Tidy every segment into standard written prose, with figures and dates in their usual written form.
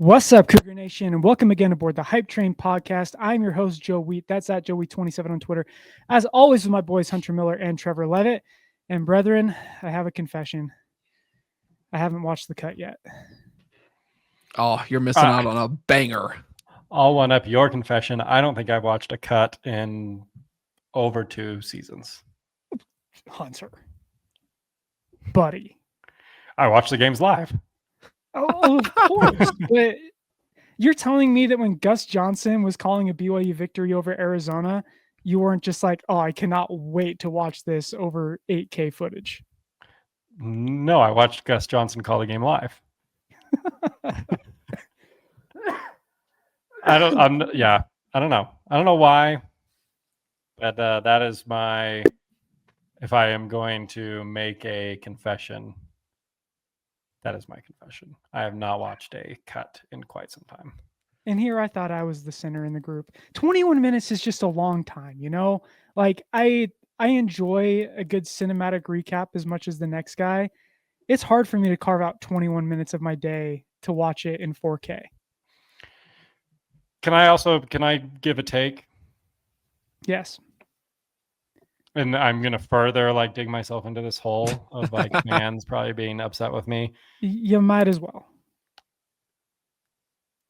What's up, Cougar Nation, and welcome again aboard the Hype Train podcast. I'm your host, Joe Wheat. That's at Joe Wheat27 on Twitter. As always, with my boys Hunter Miller and Trevor Levitt. And brethren, I have a confession. I haven't watched The Cut yet. Oh, you're missing out on a banger. I'll one up your confession. I don't think I've watched a cut in over 2 seasons. Hunter. Buddy. I watched the games live. Oh, of course. But you're telling me that when Gus Johnson was calling a BYU victory over Arizona, you weren't just like, oh, I cannot wait to watch this over 8K footage. No, I watched Gus Johnson call the game live. I don't know. I don't know why, but that is my, if I am going to make a confession, that is my confession. I have not watched a cut in quite some time. And here I thought I was the center in the group. 21 minutes is just a long time, you know? Like I enjoy a good cinematic recap as much as the next guy. It's hard for me to carve out 21 minutes of my day to watch it in 4K. Can I give a take? Yes. And I'm going to further dig myself into this hole of fans probably being upset with me. You might as well.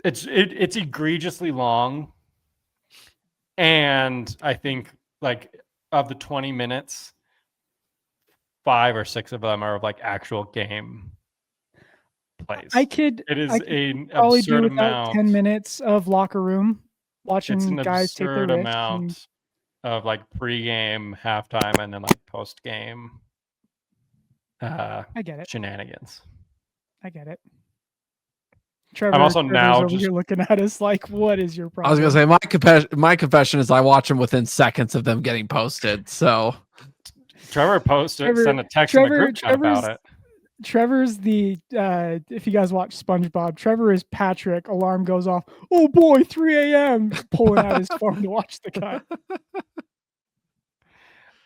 It's egregiously long. And I think of the 20 minutes, 5 or 6 of them are of actual game plays. It is an absurd amount. 10 minutes of locker room watching guys take their amount of pre-game, halftime, and then post-game I get it. shenanigans. I get it. Trevor, I'm also now just looking at us like, what is your problem? I was gonna say my confession is I watch them within seconds of them getting posted. So Trevor sent a text in the group chat about it. Trevor's the if you guys watch SpongeBob, Trevor is Patrick. Alarm goes off. Oh boy, 3 a.m. pulling out his phone to watch the cut.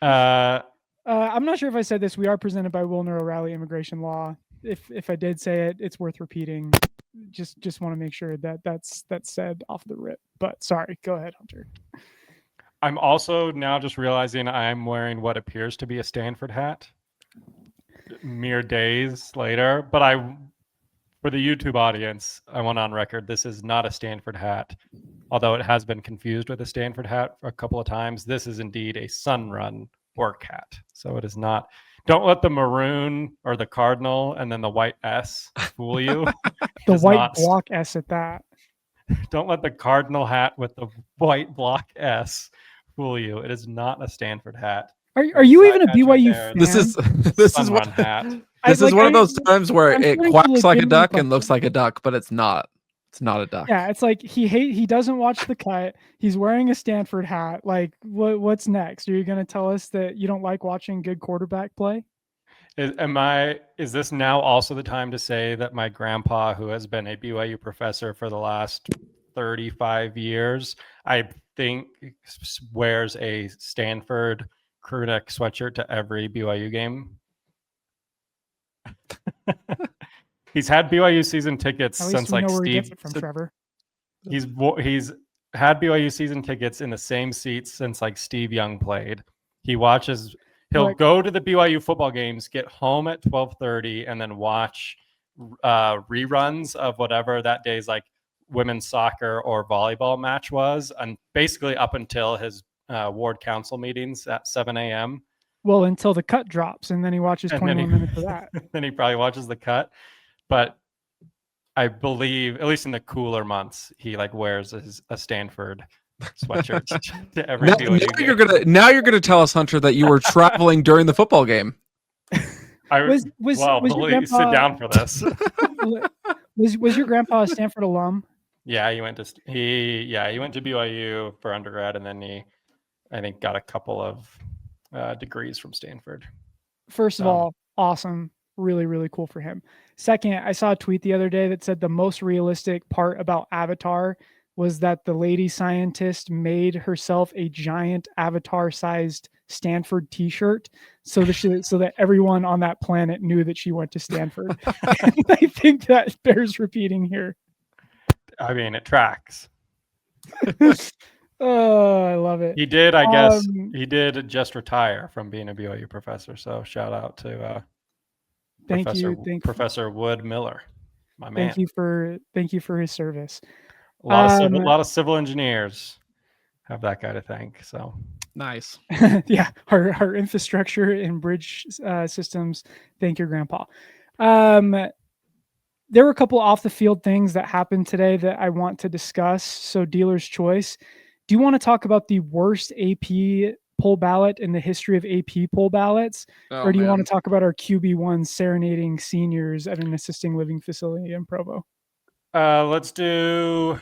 I'm not sure if I said this. We are presented by Wilner O'Reilly Immigration Law. If I did say it, it's worth repeating. Just want to make sure that that's said off the rip. But sorry, go ahead, Hunter. I'm also now just realizing I'm wearing what appears to be a Stanford hat. Mere days later, but for the YouTube audience, I went on record. This is not a Stanford hat, although it has been confused with a Stanford hat a couple of times. This is indeed a Sunrun work hat, so it is not. Don't let the maroon or the cardinal and then the white S fool you. The white block S at that. Don't let the cardinal hat with the white block S fool you. It is not a Stanford hat. Are you even a BYU fan? This is one of those times where it quacks like a duck and looks like a duck, but it's not. It's not a duck. Yeah, it's like he doesn't watch the cut. He's wearing a Stanford hat. What's next? Are you going to tell us that you don't like watching good quarterback play? Is this now also the time to say that my grandpa, who has been a BYU professor for the last 35 years, I think wears a Stanford crew neck sweatshirt to every BYU game? He's had BYU season tickets since Steve. Trevor. He's had BYU season tickets in the same seats since Steve Young played. He'll go to the BYU football games, get home at 12:30, and then watch reruns of whatever that day's women's soccer or volleyball match was, and basically up until his ward council meetings at 7 a.m. Well, until the cut drops, and then he watches 21 minutes of that. Then he probably watches the cut. But I believe, at least in the cooler months, he wears a Stanford sweatshirt to every game. Now you're gonna tell us, Hunter, that you were traveling during the football game. Was your grandpa, sit down for this. Was your grandpa a Stanford alum? Yeah, he went to BYU for undergrad, and then I think got a couple of degrees from Stanford. First of all, awesome. Really, really cool for him. Second, I saw a tweet the other day that said the most realistic part about Avatar was that the lady scientist made herself a giant Avatar-sized Stanford T-shirt so that everyone on that planet knew that she went to Stanford. And I think that bears repeating here. I mean, it tracks. Oh, I love it. He did, I guess, he did just retire from being a BYU professor. So shout out to Professor Wood Miller, my man. Thank you for his service. A lot of civil engineers have that guy to thank. So nice. Yeah, our infrastructure and bridge systems. Thank your grandpa. There were a couple off the field things that happened today that I want to discuss. So, dealer's choice. Do you want to talk about the worst AP poll ballot in the history of AP poll ballots? Or do you want to talk about our QB1 serenading seniors at an assisting living facility in Provo? Let's do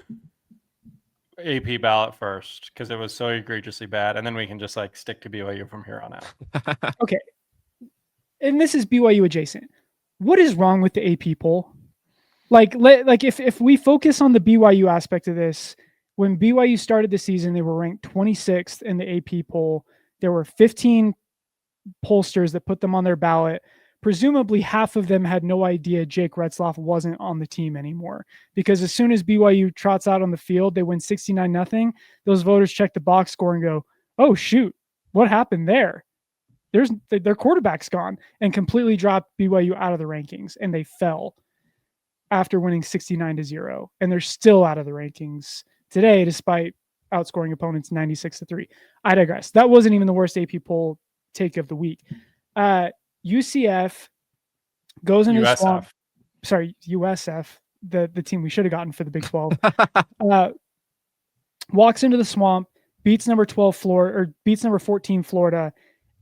AP ballot first because it was so egregiously bad. And then we can just like stick to BYU from here on out. Okay. And this is BYU adjacent. What is wrong with the AP poll? Like if we focus on the BYU aspect of this, when BYU started the season, they were ranked 26th in the AP poll. There were 15 pollsters that put them on their ballot. Presumably half of them had no idea Jake Retzlaff wasn't on the team anymore, because as soon as BYU trots out on the field, they win 69-0. Those voters check the box score and go, oh shoot, what happened there? Their quarterback's gone, and completely dropped BYU out of the rankings, and they fell after winning 69-0, and they're still out of the rankings today, despite outscoring opponents 96-3. I digress. That wasn't even the worst AP poll take of the week. UCF goes into the swamp. Sorry, USF, the team we should have gotten for the Big 12. Walks into the swamp, beats number 12 Florida, or beats number 14 Florida,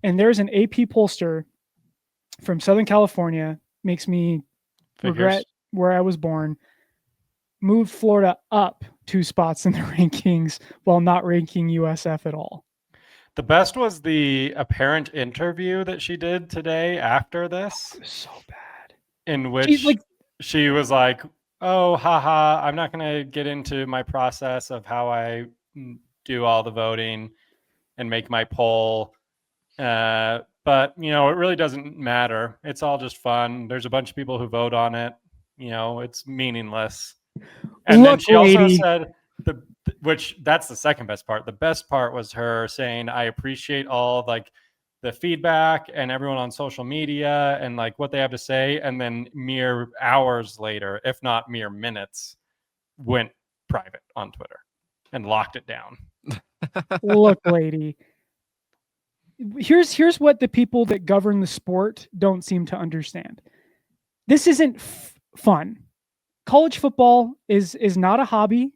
and there's an AP pollster from Southern California, makes me regret where I was born, moved Florida up 2 spots in the rankings while not ranking USF at all. The best was the apparent interview that she did today after this. It was so bad. In which she was like, oh, haha, I'm not going to get into my process of how I do all the voting and make my poll. But, you know, it really doesn't matter. It's all just fun. There's a bunch of people who vote on it. You know, it's meaningless. And then she also said, which that's the second best part. The best part was her saying, I appreciate all like the feedback and everyone on social media and like what they have to say. And then mere hours later, if not mere minutes, went private on Twitter and locked it down. Look, lady, here's what the people that govern the sport don't seem to understand. This isn't fun. College football is not a hobby.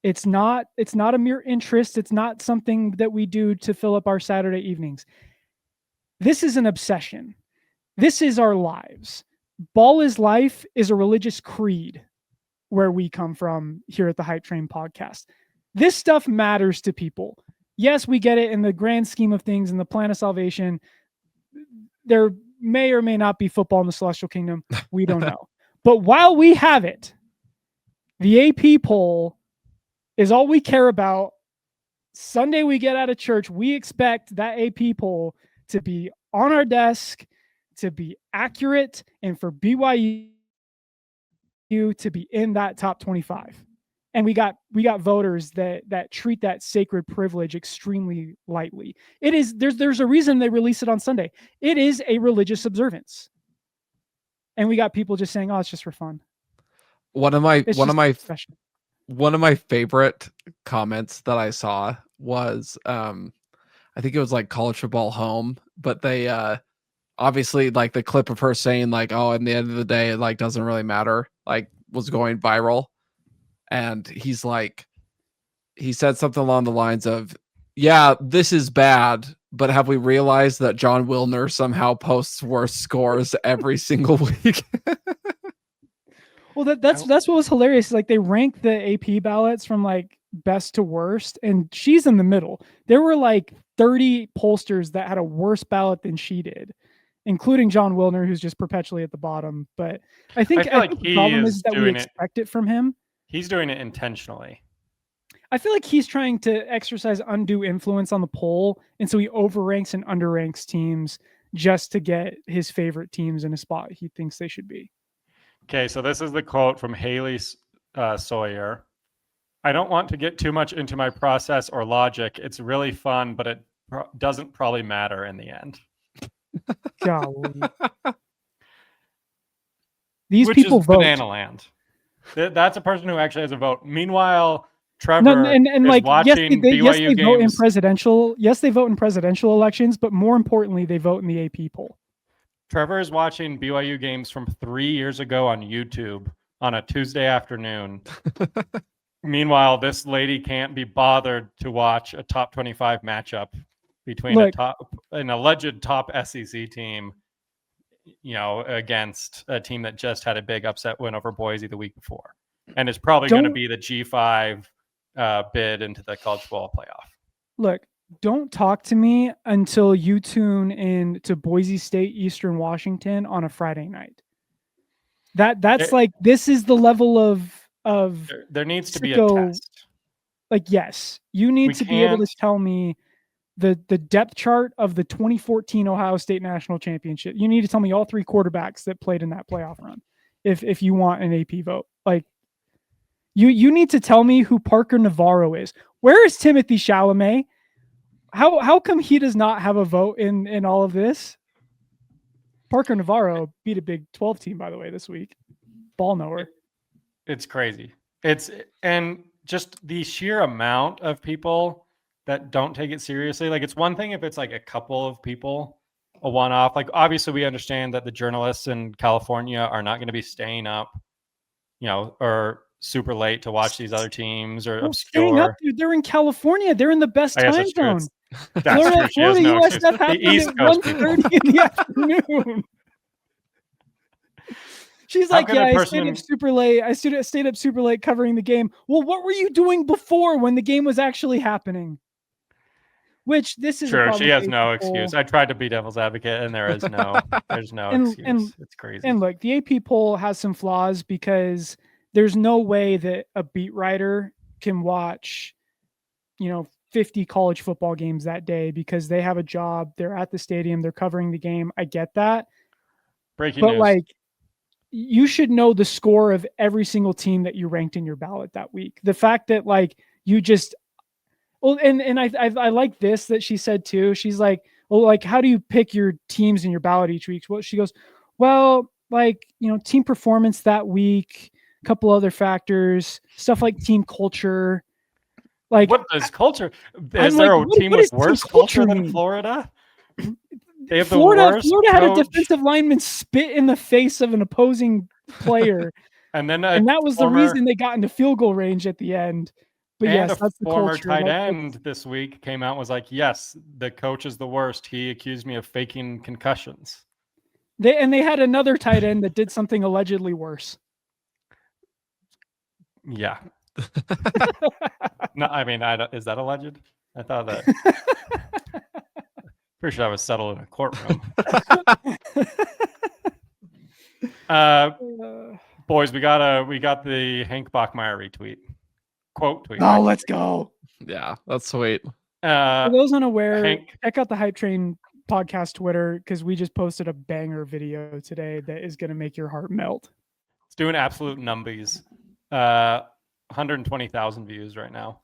It's not a mere interest. It's not something that we do to fill up our Saturday evenings. This is an obsession. This is our lives. Ball is life is a religious creed where we come from here at the Hype Train podcast. This stuff matters to people. Yes, we get it in the grand scheme of things in the plan of salvation. There may or may not be football in the celestial kingdom. We don't know. But while we have it, the AP poll is all we care about. Sunday we get out of church, we expect that AP poll to be on our desk, to be accurate, and for BYU to be in that top 25. And we got voters that treat that sacred privilege extremely lightly. It is there's a reason they release it on Sunday. It is a religious observance. And we got people just saying, "Oh, it's just for fun." One of my favorite comments that I saw was I think it was like College Football Home, but they obviously like the clip of her saying like, oh, at the end of the day, it like doesn't really matter, like was going viral. And he's like, he said something along the lines of, yeah, this is bad, but have we realized that John Wilner somehow posts worse scores every single week? Well, that's what was hilarious. Like they rank the AP ballots from like best to worst, and she's in the middle. There were like 30 pollsters that had a worse ballot than she did, including John Wilner, who's just perpetually at the bottom. But I think the problem is that we expect it from him. He's doing it intentionally. I feel like he's trying to exercise undue influence on the poll, and so he overranks and underranks teams just to get his favorite teams in a spot he thinks they should be. Okay, so this is the quote from Haley Sawyer I don't want to get too much into my process or logic. It's really fun, but it doesn't probably matter in the end. Golly. These Which people is vote. banana land. That's a person who actually has a vote. Meanwhile, Trevor and is like watching BYU yes, they vote in games. presidential. Yes, they vote in presidential elections, but more importantly, they vote in the AP poll. Trevor is watching BYU games from 3 years ago on YouTube on a Tuesday afternoon. Meanwhile, this lady can't be bothered to watch a top 25 matchup between an alleged top SEC team, against a team that just had a big upset win over Boise the week before, and is probably going to be the G5 bid into the college football playoff. Look, don't talk to me until you tune in to Boise State Eastern Washington on a Friday night. This is the level of there needs to be a test. Like, yes, you need to be able to tell me the depth chart of the 2014 Ohio State National Championship. You need to tell me all three quarterbacks that played in that playoff run if you want an AP vote. Like, you need to tell me who Parker Navarro is. Where is Timothy Chalamet? How come he does not have a vote in all of this? Parker Navarro beat a Big 12 team, by the way, this week. Ball knower. It's crazy. And just the sheer amount of people that don't take it seriously. Like, it's one thing if it's like a couple of people, a one-off. Like, obviously we understand that the journalists in California are not going to be staying up, or super late to watch these other teams or obscure. Staying up, dude, they're in California. They're in the best time zone. That's true. Florida USF happened at 1:30 in the afternoon. She's like, yeah, I stayed up super late. I stayed up super late covering the game. Well, what were you doing before when the game was actually happening? Which this is sure. She has no excuse. I tried to be devil's advocate, and there's no excuse. It's crazy. And look, the AP poll has some flaws because there's no way that a beat writer can watch, 50 college football games that day because they have a job. They're at the stadium. They're covering the game. I get that. Breaking news. Like, you should know the score of every single team that you ranked in your ballot that week. The fact that you just, and I like this that she said too. She's like, well, like, how do you pick your teams in your ballot each week? Well, she goes, well, team performance that week, a couple other factors, stuff like team culture. Like, what is culture? Is there a team with worse culture than Florida? They have Florida had a defensive lineman spit in the face of an opposing player. and that was the reason they got into field goal range at the end. But yes, that's the former culture. Tight end this week came out and was like, yes, the coach is the worst. He accused me of faking concussions. They had another tight end that did something allegedly worse. Yeah. No, I mean, is that alleged? I thought that. Pretty sure that was settled in a courtroom. Boys, we got the Hank Bachmeier retweet. Quote tweet. Oh, let's go. Yeah, that's sweet. For those unaware, check out the Hype Train podcast Twitter because we just posted a banger video today that is going to make your heart melt. It's doing absolute numbies. 120,000 views right now.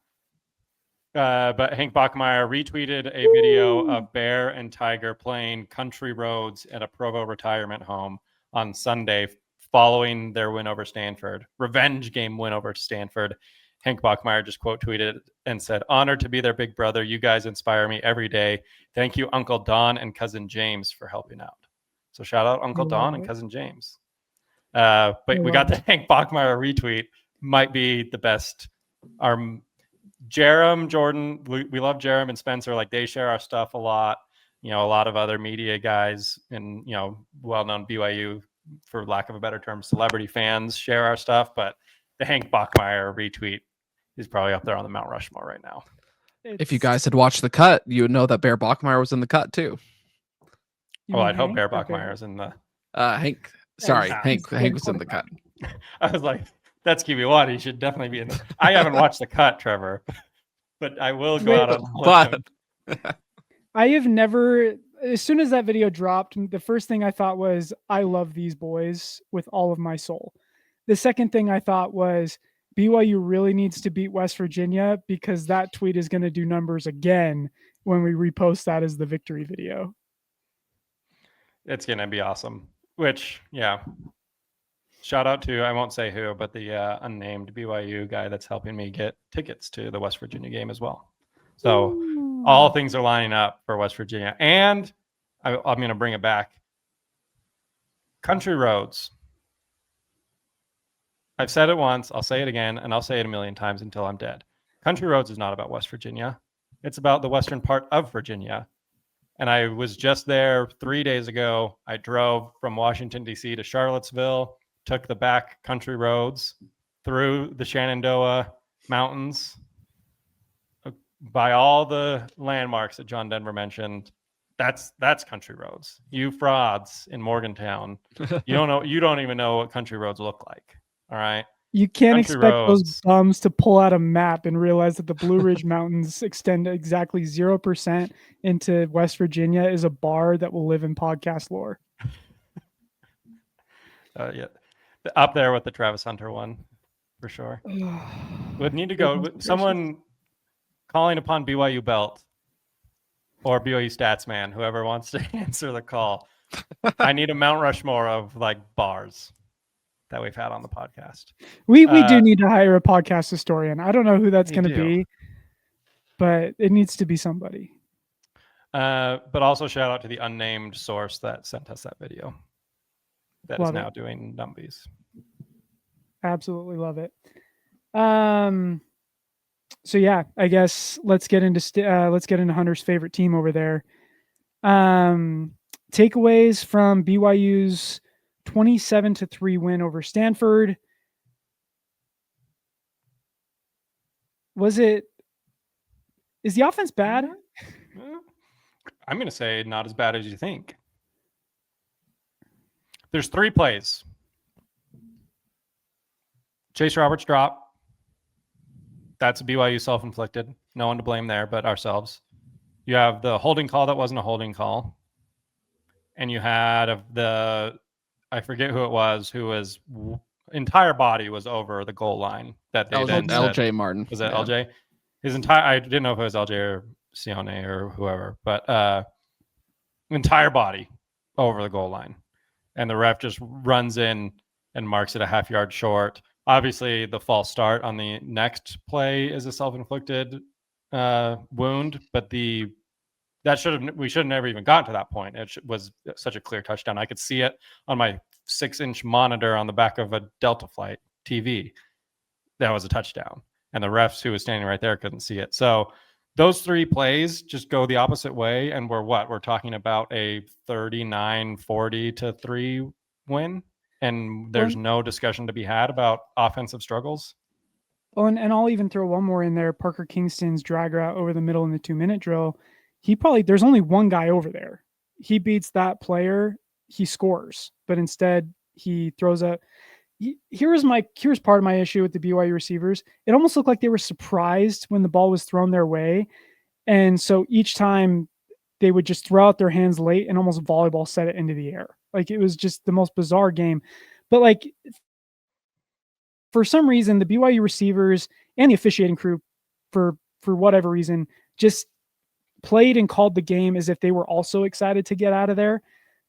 But Hank Bachmeier retweeted a video of Bear and Tiger playing country roads at a Provo retirement home on Sunday following their win over Stanford. Revenge game win over Stanford. Hank Bachmeier just quote tweeted and said, "Honored to be their big brother. You guys inspire me every day. Thank you, Uncle Don and Cousin James, for helping out." So shout out Uncle Don and Cousin James. But we got the Hank Bachmeier retweet. Might be the best. Jerem, Jordan, we love Jerem and Spencer. Like, they share our stuff a lot. A lot of other media guys and, well-known BYU, for lack of a better term, celebrity fans share our stuff. But the Hank Bachmeier retweet is probably up there on the Mount Rushmore right now. If you guys had watched the cut, you would know that Bear Bachmeier was in the cut too. I'd hope Bear Bachmeier is in the... Hank. Sorry, Hank was in the cut. I was like, that's QB1. He should definitely be in the... I haven't watched the cut, Trevor, but I will go out on... I have never... As soon as that video dropped, the first thing I thought was, I love these boys with all of my soul. The second thing I thought was, BYU really needs to beat West Virginia because that tweet is going to do numbers again when we repost that as the victory video. It's going to be awesome. Which, yeah. Shout out to, I won't say who, but the unnamed BYU guy that's helping me get tickets to the West Virginia game as well. So all things are lining up for West Virginia. And I'm going to bring it back. Country roads. I've said it once, I'll say it again, and I'll say it a million times until I'm dead. Country roads is not about West Virginia. It's about the western part of Virginia. And I was just there 3 days ago. I drove from Washington, D.C. to Charlottesville, took the back country roads through the Shenandoah Mountains, by all the landmarks that John Denver mentioned. That's country roads. You frauds in Morgantown, you don't even know what country roads look like. All right. You can't Country expect roads. those bums to pull out a map and realize that the Blue Ridge Mountains extend exactly 0% into West Virginia is a bar that will live in podcast lore. Yeah, up there with the Travis Hunter one, for sure. Would need to go. Someone calling upon BYU Belt or BYU Stats Man, whoever wants to answer the call. I need a Mount Rushmore of like bars that we've had on the podcast. We do need to hire a podcast historian. I don't know who that's going to be, but it needs to be somebody. But also shout out to the unnamed source that sent us that video. That Love is now it. doing numbies. Absolutely love it. So yeah, I guess let's get into Hunter's favorite team over there. Takeaways from BYU's 27-3 win over Stanford. Is the offense bad? I'm going to say not as bad as you think. There's 3 plays. Chase Roberts drop. That's a BYU self-inflicted. No one to blame there but ourselves. You have the holding call that wasn't a holding call. And you had I forget who it was, whose entire body was over the goal line. That they then LJ said, Martin. Was that LJ? His entire, I didn't know if it was LJ or Sione or whoever, but entire body over the goal line. And the ref just runs in and marks it a half yard short. Obviously, the false start on the next play is a self-inflicted wound, but we should have never even gotten to that point. It was such a clear touchdown. I could see it on my 6-inch monitor on the back of a Delta flight TV. That was a touchdown. And the refs who was standing right there couldn't see it. So those 3 plays just go the opposite way. And we're talking about a 39-40-3 win. And there's no discussion to be had about offensive struggles. Oh, and I'll even throw one more in there. Parker Kingston's drag route over the middle in the 2-minute drill. There's only one guy over there. He beats that player, he scores, but instead he throws a. Here's part of my issue with the BYU receivers. It almost looked like they were surprised when the ball was thrown their way, and so each time they would just throw out their hands late and almost volleyball set it into the air. Like it was just the most bizarre game. But like for some reason, the BYU receivers and the officiating crew, for whatever reason, just played and called the game as if they were also excited to get out of there.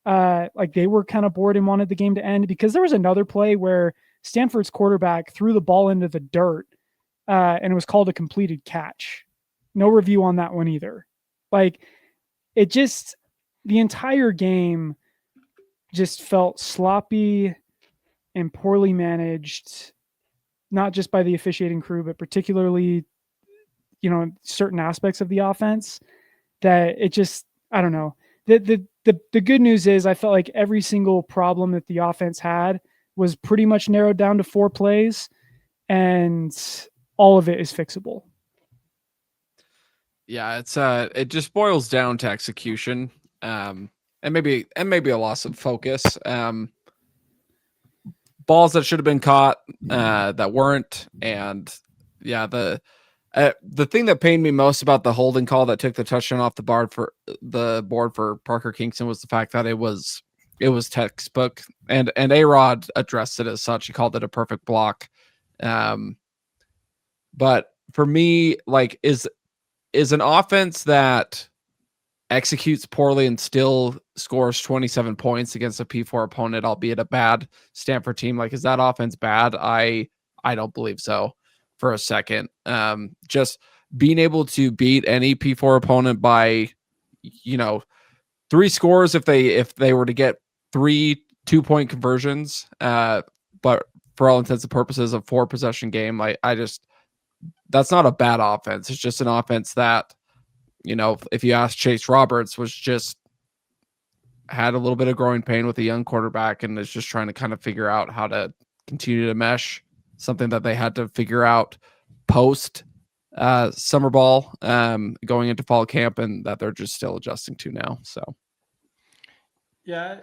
Like they were kind of bored and wanted the game to end, because there was another play where Stanford's quarterback threw the ball into the dirt and it was called a completed catch. No review on that one either. Like the entire game just felt sloppy and poorly managed, not just by the officiating crew, but particularly, certain aspects of the offense. That it just, I don't know. The good news is I felt like every single problem that the offense had was pretty much narrowed down to 4 plays, and all of it is fixable. Yeah, it just boils down to execution, and maybe a loss of focus. Balls that should have been caught that weren't, and yeah, the thing that pained me most about the holding call that took the touchdown off the board for Parker Kingston was the fact that it was textbook, and A-Rod addressed it as such. He called it a perfect block. But for me, like, is an offense that executes poorly and still scores 27 points against a P4 opponent, albeit a bad Stanford team, like, is that offense bad? I don't believe so for a second. Just being able to beat any P4 opponent by, 3 scores if they were to get 3 2-point conversions, but for all intents and purposes, a 4 possession game, I just, that's not a bad offense. It's just an offense that, if you ask Chase Roberts, was just had a little bit of growing pain with a young quarterback and is just trying to kind of figure out how to continue to mesh, something that they had to figure out post summer ball, going into fall camp, and that they're just still adjusting to now. So yeah,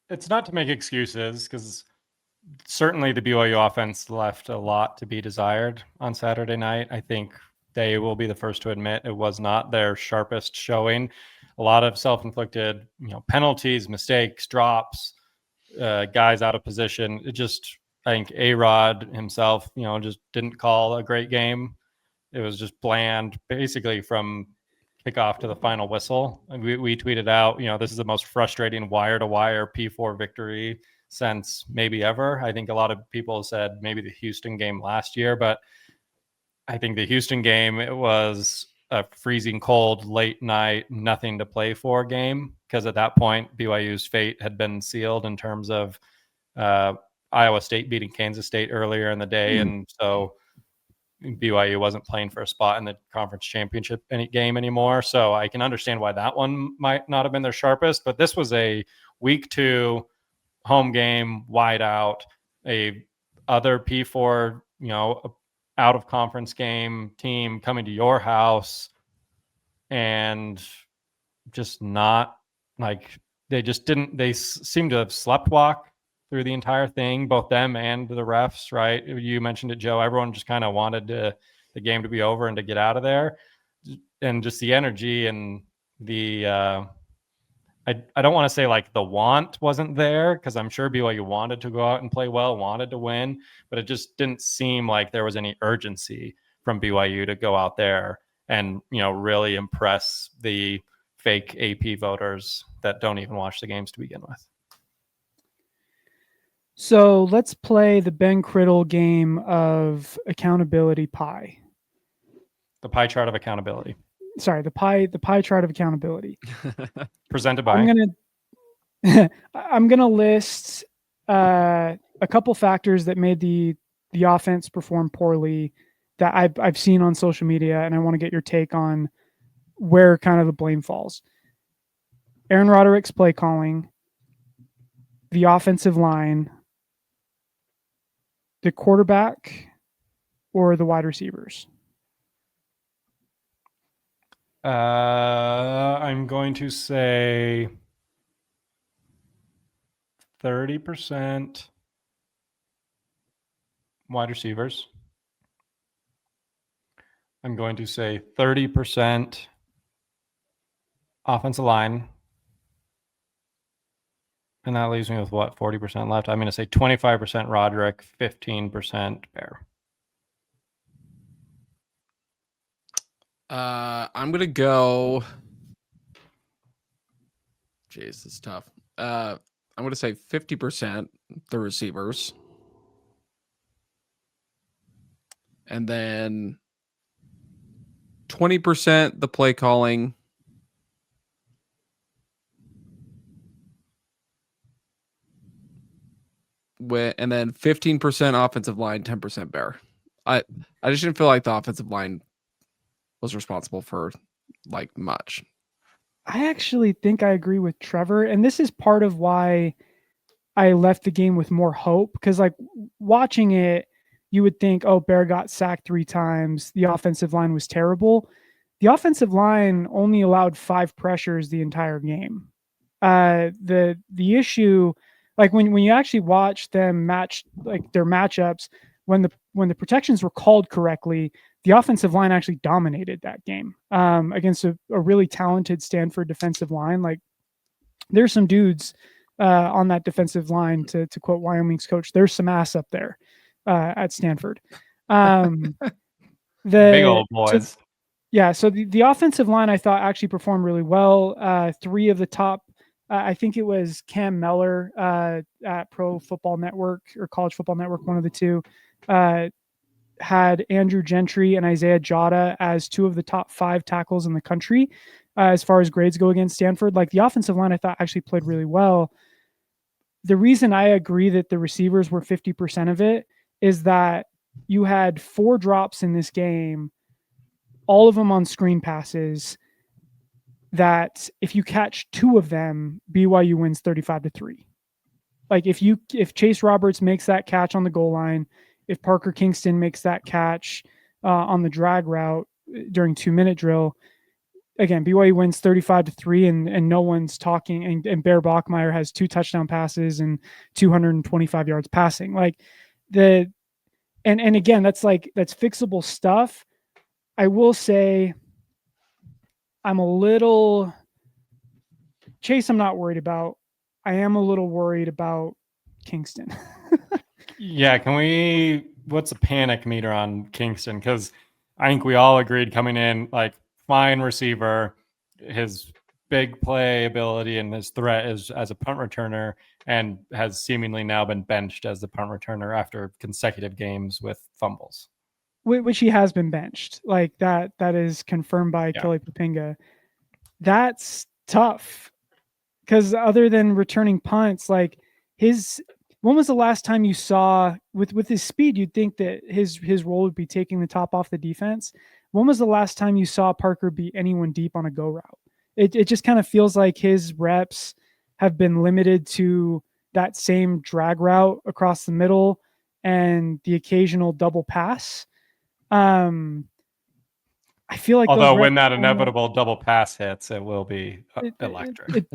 it's not to make excuses, because certainly the BYU offense left a lot to be desired on Saturday night. I think they will be the first to admit it was not their sharpest showing. A lot of self-inflicted, penalties, mistakes, drops, guys out of position. It just, I think A-Rod himself, just didn't call a great game. It was just bland, basically from kickoff to the final whistle. And we tweeted out, this is the most frustrating wire-to-wire P4 victory since maybe ever. I think a lot of people said maybe the Houston game last year, but I think the Houston game, it was a freezing cold, late night, nothing to play for game, because at that point, BYU's fate had been sealed in terms of Iowa State beating Kansas State earlier in the day. And so BYU wasn't playing for a spot in the conference championship game anymore. So I can understand why that one might not have been their sharpest, but this was a week 2 home game, wide out, a other P4, out of conference game team coming to your house, and just not, like, they just didn't, they seemed to have sleptwalk through the entire thing, both them and the refs, right? You mentioned it, Joe. Everyone just kind of wanted the game to be over and to get out of there. And just the energy and the, I don't want to say like the want wasn't there, because I'm sure BYU wanted to go out and play well, wanted to win, but it just didn't seem like there was any urgency from BYU to go out there and, really impress the fake AP voters that don't even watch the games to begin with. So let's play the Ben Criddle game of accountability pie. The pie chart of accountability. Sorry, the pie chart of accountability. Presented by. I'm gonna list a couple factors that made the offense perform poorly that I've seen on social media, and I want to get your take on where kind of the blame falls. Aaron Roderick's play calling, the offensive line, the quarterback, or the wide receivers. I'm going to say 30% wide receivers. I'm going to say 30% offensive line. And that leaves me with what, 40% left? I'm going to say 25% Roderick, 15% Bear. I'm gonna go. Jeez, it's tough. I'm gonna say 50% the receivers, and then 20% the play calling, and then 15% offensive line, 10% Bear. I just didn't feel like the offensive line was responsible for like much. I actually think I agree with Trevor, and this is part of why I left the game with more hope, because like watching it, you would think, oh, Bear got sacked 3 times. The offensive line was terrible. The offensive line only allowed 5 pressures the entire game. The issue, like when you actually watch them match, like their matchups, when the protections were called correctly, the offensive line actually dominated that game against a really talented Stanford defensive line. Like there's some dudes on that defensive line, to quote Wyoming's coach, there's some ass up there at Stanford. Big old boys. So the offensive line I thought actually performed really well. Three of the top, I think it was Cam Mellor at Pro Football Network or College Football Network, one of the two, had Andrew Gentry and Isaiah Jota as two of the top 5 tackles in the country as far as grades go against Stanford. Like the offensive line, I thought actually played really well. The reason I agree that the receivers were 50% of it is that you had 4 drops in this game, all of them on screen passes, that if you catch 2 of them, BYU wins 35-3. Like if Chase Roberts makes that catch on the goal line, if Parker Kingston makes that catch on the drag route during 2-minute drill, again, BYU wins 35-3, and no one's talking. And Bear Bachmeier has 2 touchdown passes and 225 yards passing. Like and again, that's fixable stuff. I will say, I'm not worried about. I am a little worried about Kingston. Yeah, what's the panic meter on Kingston? Because I think we all agreed coming in, like, fine receiver, his big play ability and his threat is as a punt returner, and has seemingly now been benched as the punt returner after consecutive games with fumbles. Which he has been benched. Like that is confirmed by Kelly Papinga. That's tough. Because other than returning punts, like when was the last time you saw with his speed, you'd think that his role would be taking the top off the defense. When was the last time you saw Parker beat anyone deep on a go route? It just kind of feels like his reps have been limited to that same drag route across the middle and the occasional double pass. I feel like although when that inevitable double pass hits, it will be electric.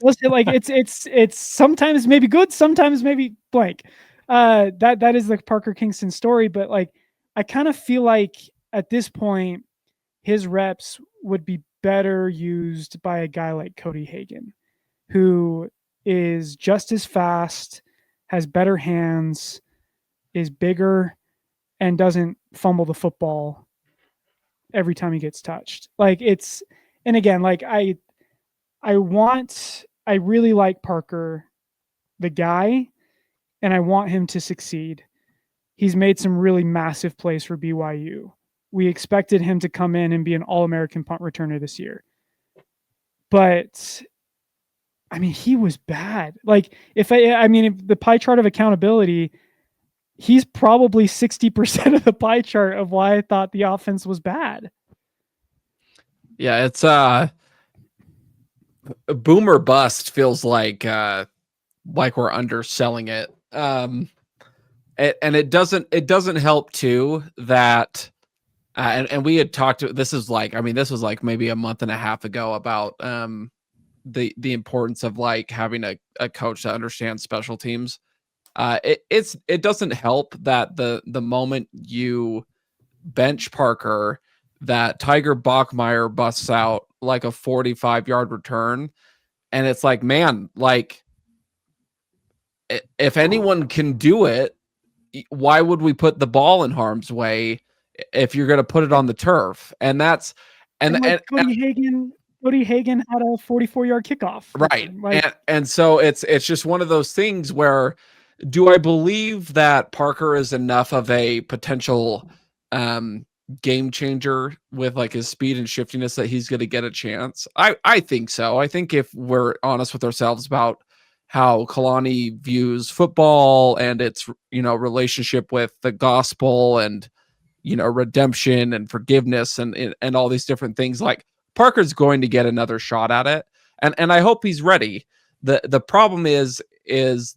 It's sometimes maybe good, sometimes maybe blank. That is the Parker Kingston story, but like I kind of feel like at this point his reps would be better used by a guy like Cody Hagan, who is just as fast, has better hands, is bigger, and doesn't fumble the football every time he gets touched. Like and again, like I really like Parker, the guy, and I want him to succeed. He's made some really massive plays for BYU. We expected him to come in and be an All-American punt returner this year. But I mean, he was bad. Like if the pie chart of accountability, he's probably 60% of the pie chart of why I thought the offense was bad. Yeah, it's boom or bust feels like we're underselling it. And it doesn't help too that and we had talked to this was like maybe a month and a half ago about the importance of like having a coach that understands special teams. It doesn't help that the moment you bench Parker, that Tiger Bachmeier busts out like a 45-yard return, and it's like, man, like if anyone can do it, why would we put the ball in harm's way if you're going to put it on the turf? And that's Cody Hagan had a 44-yard kickoff, right? And so it's just one of those things where, do I believe that Parker is enough of a potential game changer with like his speed and shiftiness that he's going to get a chance? I think so. I think if we're honest with ourselves about how Kalani views football and its relationship with the gospel and redemption and forgiveness and all these different things, like Parker's going to get another shot at it, and I hope he's ready. The problem is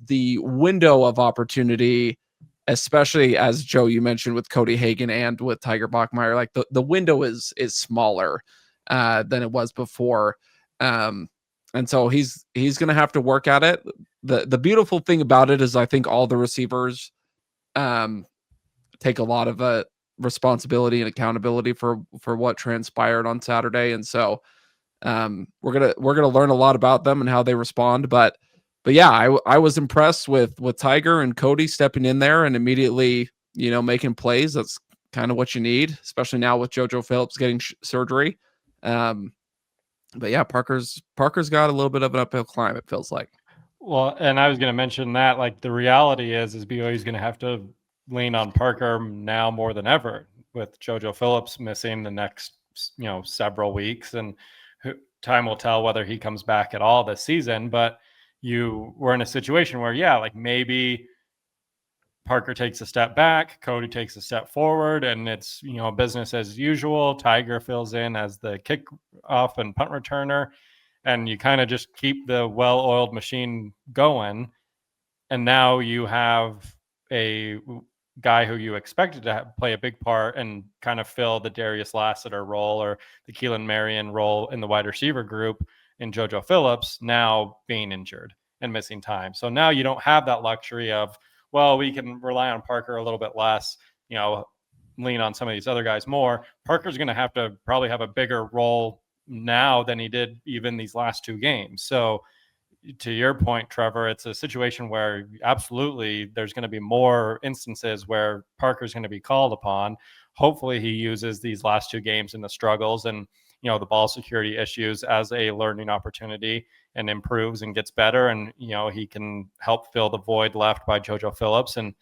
the window of opportunity, especially as Joe, you mentioned with Cody Hagan and with Tiger Bachmeier, like the window is smaller than it was before. And so he's going to have to work at it. The beautiful thing about it is I think all the receivers take a lot of responsibility and accountability for what transpired on Saturday. And so we're going to learn a lot about them and how they respond, but yeah, I was impressed with Tiger and Cody stepping in there and immediately, making plays. That's kind of what you need, especially now with JoJo Phillips getting surgery. But yeah, Parker's got a little bit of an uphill climb, it feels like. Well, and I was going to mention that, like, the reality is BYU is going to have to lean on Parker now more than ever, with JoJo Phillips missing the next, several weeks, and time will tell whether he comes back at all this season. But we're in a situation where, like, maybe Parker takes a step back, Cody takes a step forward, and it's, business as usual. Tiger fills in as the kickoff and punt returner, and you kind of just keep the well-oiled machine going. And now you have a guy who you expected to play a big part and kind of fill the Darius Lassiter role or the Keelan Marion role in the wide receiver group in JoJo Phillips, now being injured and missing time. So now you don't have that luxury of, well, we can rely on Parker a little bit less, lean on some of these other guys more. Parker's going to have to probably have a bigger role now than he did even these last two games. So to your point, Trevor, it's a situation where absolutely there's going to be more instances where Parker's going to be called upon. Hopefully he uses these last two games and the struggles and, the ball security issues as a learning opportunity and improves and gets better. And, he can help fill the void left by JoJo Phillips and,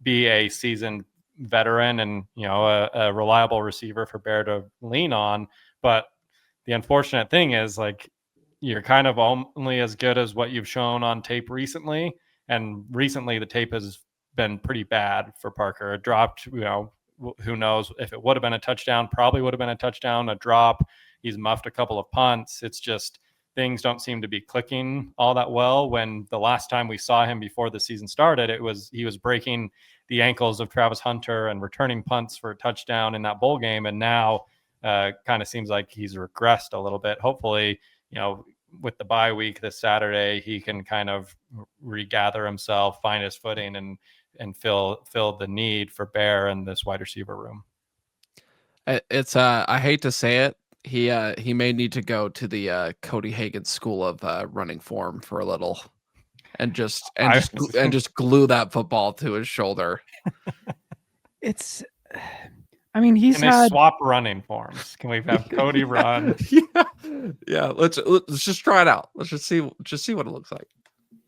be a seasoned veteran and, a reliable receiver for Bear to lean on. But the unfortunate thing is, like, you're kind of only as good as what you've shown on tape recently. And recently the tape has been pretty bad for Parker. It dropped, who knows if it would have been a touchdown, probably would have been a touchdown, a drop. He's muffed a couple of punts. It's just things don't seem to be clicking all that well. When the last time we saw him before the season started, he was breaking the ankles of Travis Hunter and returning punts for a touchdown in that bowl game. And now kind of seems like he's regressed a little bit. Hopefully, with the bye week this Saturday, he can kind of regather himself, find his footing, and fill the need for Bear in this wide receiver room. It's I hate to say it, he may need to go to the Cody Hagan school of running form for a little, and just glue that football to his shoulder. It's, I mean, he's had swap running forms. Can we have Cody run? Yeah. Let's just try it out. Let's just see what it looks like.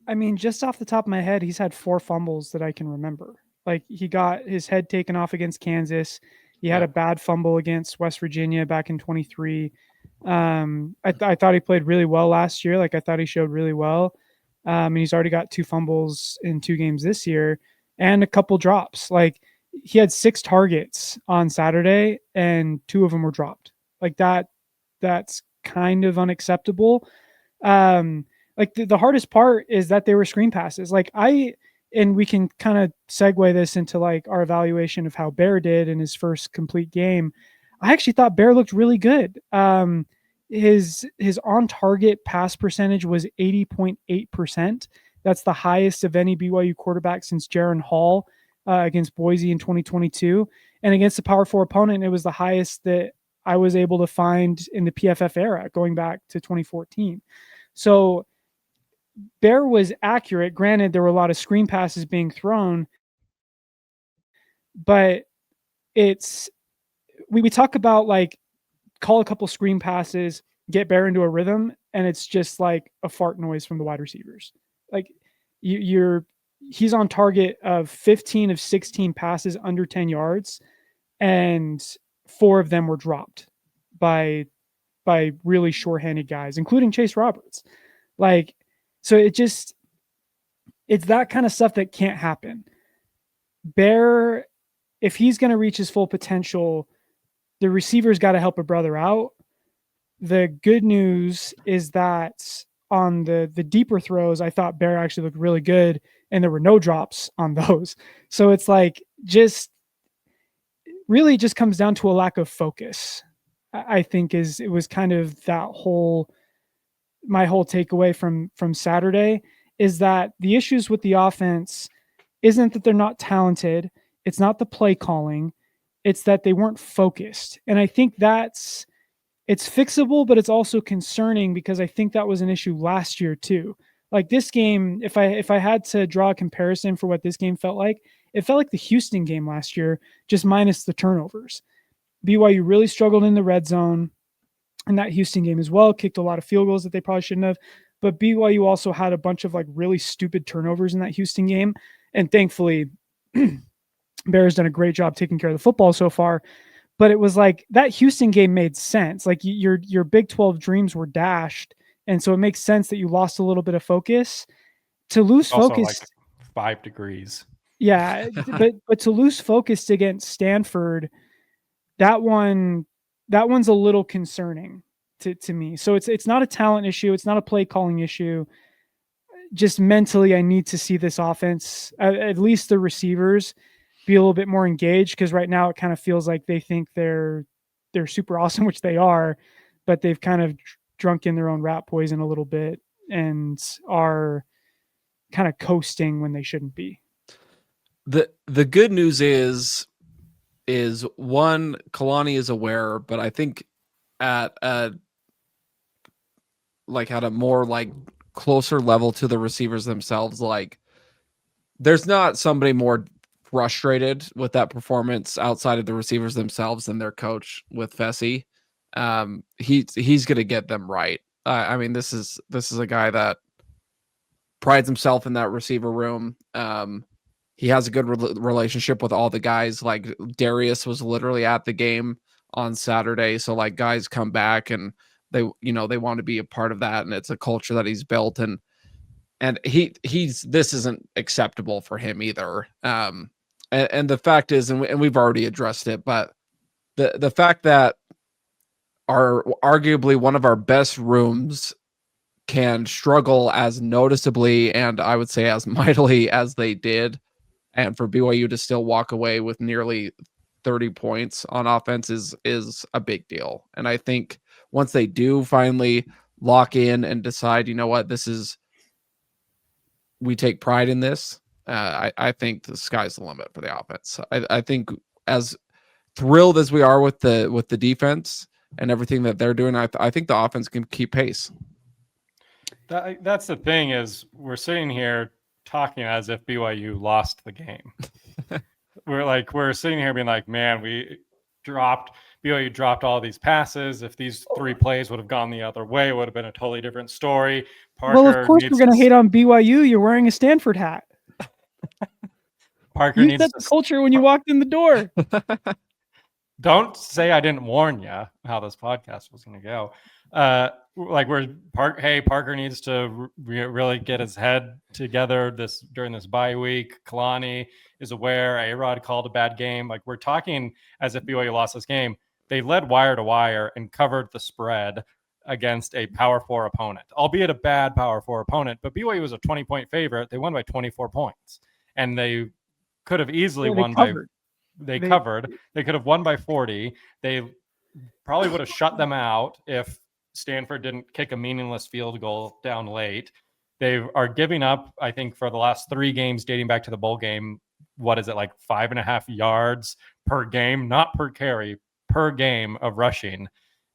I mean, just off the top of my head, he's had 4 fumbles that I can remember. Like, he got his head taken off against Kansas. He had a bad fumble against West Virginia back in 23. I thought he played really well last year. Like, I thought he showed really well. And he's already got 2 fumbles in 2 games this year and a couple drops. Like, he had 6 targets on Saturday and 2 of them were dropped. Like, that's kind of unacceptable. Like, the hardest part is that they were screen passes. Like, and we can kind of segue this into like our evaluation of how Bear did in his first complete game. I actually thought Bear looked really good. His on target pass percentage was 80.8%. That's the highest of any BYU quarterback since Jaron Hall against Boise in 2022. And against a Power 4 opponent, it was the highest that I was able to find in the PFF era going back to 2014. So Bear was accurate. Granted, there were a lot of screen passes being thrown, but we talk about, like, call a couple screen passes, get Bear into a rhythm, and it's just like a fart noise from the wide receivers. Like, he's on target of 15 of 16 passes under 10 yards, and 4 of them were dropped by really short-handed guys, including Chase Roberts. Like, so it's that kind of stuff that can't happen. Bear, if he's going to reach his full potential, the receiver's got to help a brother out. The good news is that on the deeper throws, I thought Bear actually looked really good, and there were no drops on those. So it's like, really just comes down to a lack of focus. I think it was kind of my whole takeaway from Saturday is that the issues with the offense isn't that they're not talented. It's not the play calling. It's that they weren't focused. And I think it's fixable, but it's also concerning because I think that was an issue last year too. Like, this game, if I had to draw a comparison for what this game felt like, It felt like the Houston game last year, just minus the turnovers. BYU really struggled in the red zone in that Houston game as well, kicked a lot of field goals that they probably shouldn't have. But BYU also had a bunch of like really stupid turnovers in that Houston game. And thankfully, Bears done a great job taking care of the football so far. But it was like that Houston game made sense. Like your Big 12 dreams were dashed. And so it makes sense that you lost a little bit of focus. To lose Also, focus, like 5 degrees. yeah, but to lose focus against Stanford, that one's a little concerning to me. So it's not a talent issue, it's not a play calling issue. Just mentally, I need to see this offense, at least the receivers, be a little bit more engaged, because right now it kind of feels like they think they're super awesome, which they are, but they've kind of drunk in their own rat poison a little bit and are kind of coasting when they shouldn't be. The good news is one, Kalani is aware, but I think at a more like closer level to the receivers themselves, like there's not somebody more frustrated with that performance outside of the receivers themselves than their coach with Fessy. He's gonna get them right. I mean, this is a guy that prides himself in that receiver room. He has a good relationship with all the guys. Like Darius was literally at the game on Saturday, so like guys come back and they want to be a part of that, and it's a culture that he's built, and he's this isn't acceptable for him either. And the fact is, and we've already addressed it, but the fact that our arguably one of our best rooms can struggle as noticeably and I would say as mightily as they did, and for BYU to still walk away with nearly 30 points on offense is a big deal. And I think once they do finally lock in and decide, you know what, we take pride in this, I think the sky's the limit for the offense. I think as thrilled as we are with the defense and everything that they're doing, I think the offense can keep pace. That's the thing, is we're sitting here talking as if BYU lost the game. we're sitting here being like, man, BYU dropped all these passes. If these 3 plays would have gone the other way, it would have been a totally different story. Well, of course we're going to hate on BYU. You're wearing a Stanford hat. Parker you set the culture when you walked in the door. Don't say I didn't warn you how this podcast was going to go. Parker needs to really get his head together during this bye week. Kalani is aware. A-Rod called a bad game. Like, we're talking as if BYU lost this game. They led wire to wire and covered the spread against a Power 4 opponent, albeit a bad Power 4 opponent. But BYU was a 20-point favorite. They won by 24 points, and they could have easily won covered. They covered. They could have won by 40. They probably would have shut them out if Stanford didn't kick a meaningless field goal down late. They are giving up, I think, for the last 3 games dating back to the bowl game, what is it, like 5.5 yards per game, not per carry, per game of rushing.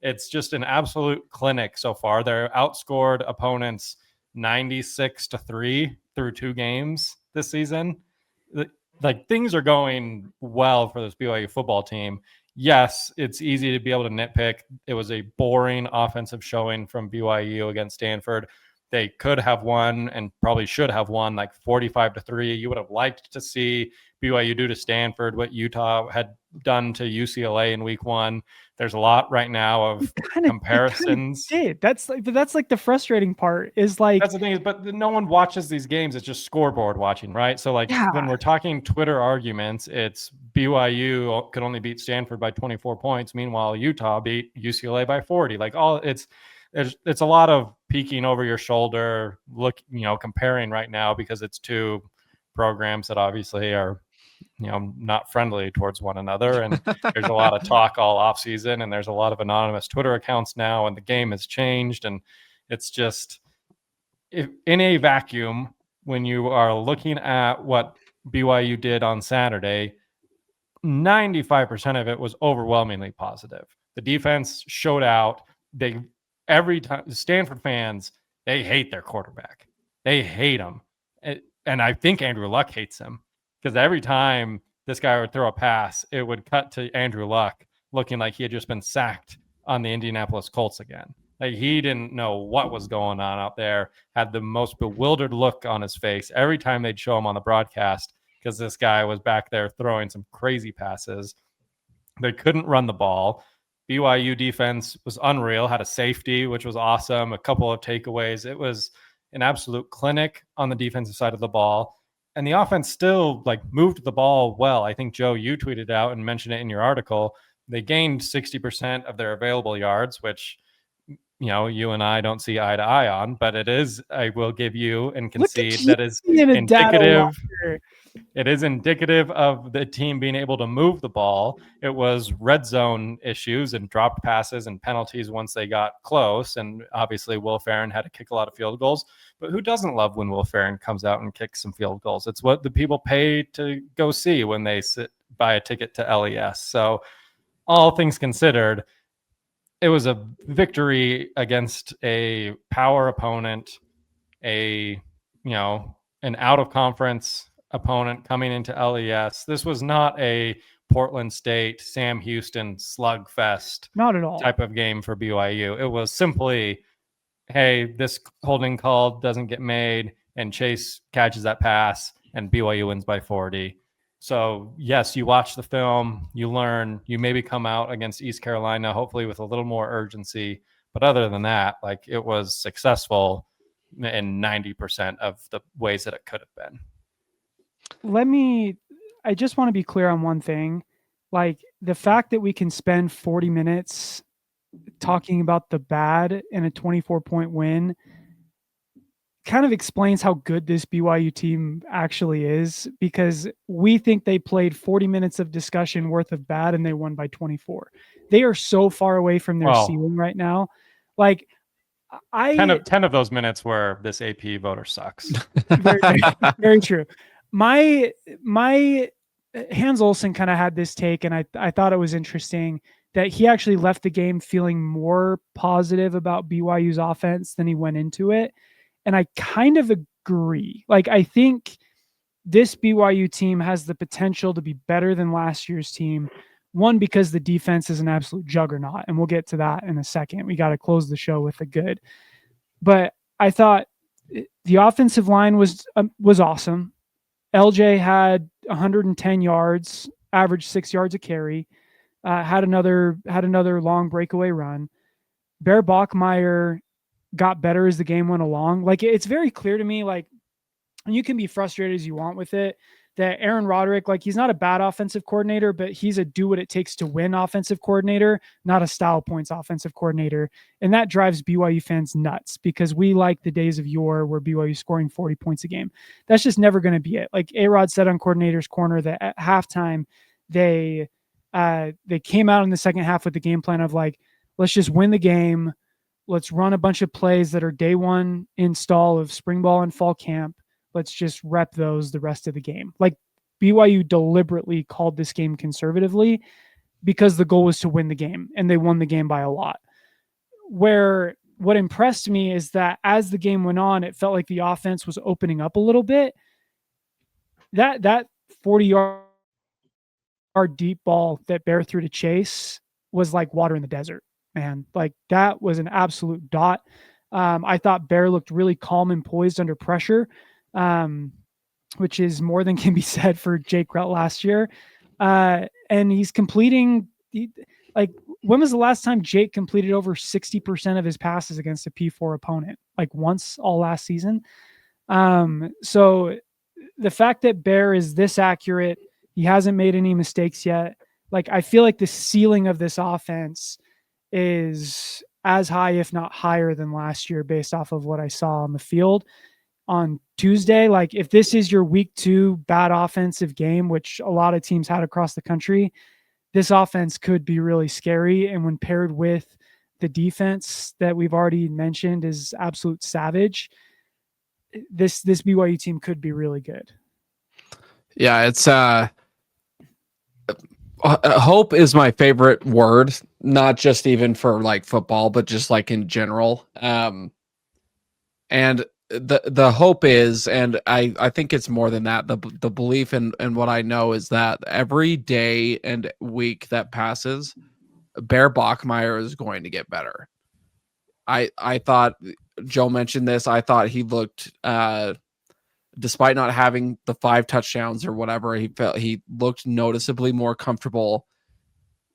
It's just an absolute clinic so far. They're outscored opponents 96-3 through 2 games this season. Like, things are going well for this BYU football team. Yes, it's easy to be able to nitpick. It was a boring offensive showing from BYU against Stanford. They could have won and probably should have won like 45-3. You would have liked to see BYU do to Stanford what Utah had done to UCLA in week 1. There's a lot right now of comparisons. That's like the frustrating part is like, that's the thing is, but no one watches these games. It's just scoreboard watching, right? So like when we're talking Twitter arguments, it's BYU could only beat Stanford by 24 points. Meanwhile, Utah beat UCLA by 40. Like it's a lot of peeking over your shoulder, comparing right now, because it's 2 programs that obviously are, not friendly towards one another. And there's a lot of talk all off season, and there's a lot of anonymous Twitter accounts now, and the game has changed. And it's just, if in a vacuum, when you are looking at what BYU did on Saturday, 95% of it was overwhelmingly positive. The defense showed out. Every time, Stanford fans, they hate their quarterback. They hate him. And I think Andrew Luck hates him. because every time this guy would throw a pass, it would cut to Andrew Luck looking like he had just been sacked on the Indianapolis Colts again. Like he didn't know what was going on out there, had the most bewildered look on his face every time they'd show him on the broadcast because this guy was back there throwing some crazy passes. They couldn't run the ball. BYU defense was unreal, had a safety, which was awesome, a couple of takeaways. It was an absolute clinic on the defensive side of the ball. And the offense still like moved the ball well. I think, Joe, you tweeted out and mentioned it in your article. They gained 60% of their available yards, which, you know, you and I don't see eye to eye on, but it is, I will give you and concede that is indicative. It is indicative of the team being able to move the ball. It was red zone issues and dropped passes and penalties once they got close. And obviously Will Ferrin had to kick a lot of field goals, but who doesn't love when Will Ferrin comes out and kicks some field goals? It's what the people pay to go see when they buy a ticket to LES. So all things considered, it was a victory against a power opponent, an out of conference opponent coming into LES. This was not a Portland State, Sam Houston slugfest, not at all type of game for BYU. It was simply, hey, this holding call doesn't get made, and Chase catches that pass, and BYU wins by 40. So yes, you watch the film, you learn, you maybe come out against East Carolina, hopefully with a little more urgency. But other than that, like, it was successful in 90% of the ways that it could have been. I just want to be clear on one thing. Like, the fact that we can spend 40 minutes talking about the bad in a 24-point win kind of explains how good this BYU team actually is, because we think they played 40 minutes of discussion worth of bad and they won by 24. They are so far away from their ceiling right now. Like, 10 of those minutes were this AP voter sucks. Very, very true. My Hans Olsen kind of had this take, and I thought it was interesting that he actually left the game feeling more positive about BYU's offense than he went into it. And I kind of agree. Like, I think this BYU team has the potential to be better than last year's team. One, because the defense is an absolute juggernaut, and we'll get to that in a second. We got to close the show with the good. But I thought the offensive line was awesome. LJ had 110 yards, averaged 6 yards a carry, had another long breakaway run. Bear Bachmeier got better as the game went along. Like, it's very clear to me, like, and you can be frustrated as you want with it, that Aaron Roderick, like, he's not a bad offensive coordinator, but he's a do what it takes to win offensive coordinator, not a style points offensive coordinator. And that drives BYU fans nuts, because we like the days of yore where BYU scoring 40 points a game. That's just never going to be it. Like A-Rod said on Coordinator's Corner, that at halftime, they came out in the second half with the game plan of, like, let's just win the game. Let's run a bunch of plays that are day one install of spring ball and fall camp. Let's just rep those the rest of the game. Like, BYU deliberately called this game conservatively because the goal was to win the game, and they won the game by a lot. What impressed me is that as the game went on, it felt like the offense was opening up a little bit. That 40-yard deep ball that Bear threw to Chase was like water in the desert, man. Like, that was an absolute dot. I thought Bear looked really calm and poised under pressure, which is more than can be said for Jake Grelt last year. And he's completing, like, when was the last time Jake completed over 60% of his passes against a P4 opponent? Like, once all last season. So the fact that Bear is this accurate, he hasn't made any mistakes yet. Like, I feel like the ceiling of this offense is as high, if not higher, than last year based off of what I saw on the field on Tuesday. Like, if this is your week 2 bad offensive game, which a lot of teams had across the country, this offense could be really scary. And when paired with the defense that we've already mentioned is absolute savage, this BYU team could be really good. Yeah, it's hope is my favorite word, not just even for like football, but just like in general. And the hope is, and I think it's more than that. The belief and what I know is that every day and week that passes, Bear Bachmeier is going to get better. I thought Joe mentioned this. I thought he looked, despite not having the 5 touchdowns or whatever, he looked noticeably more comfortable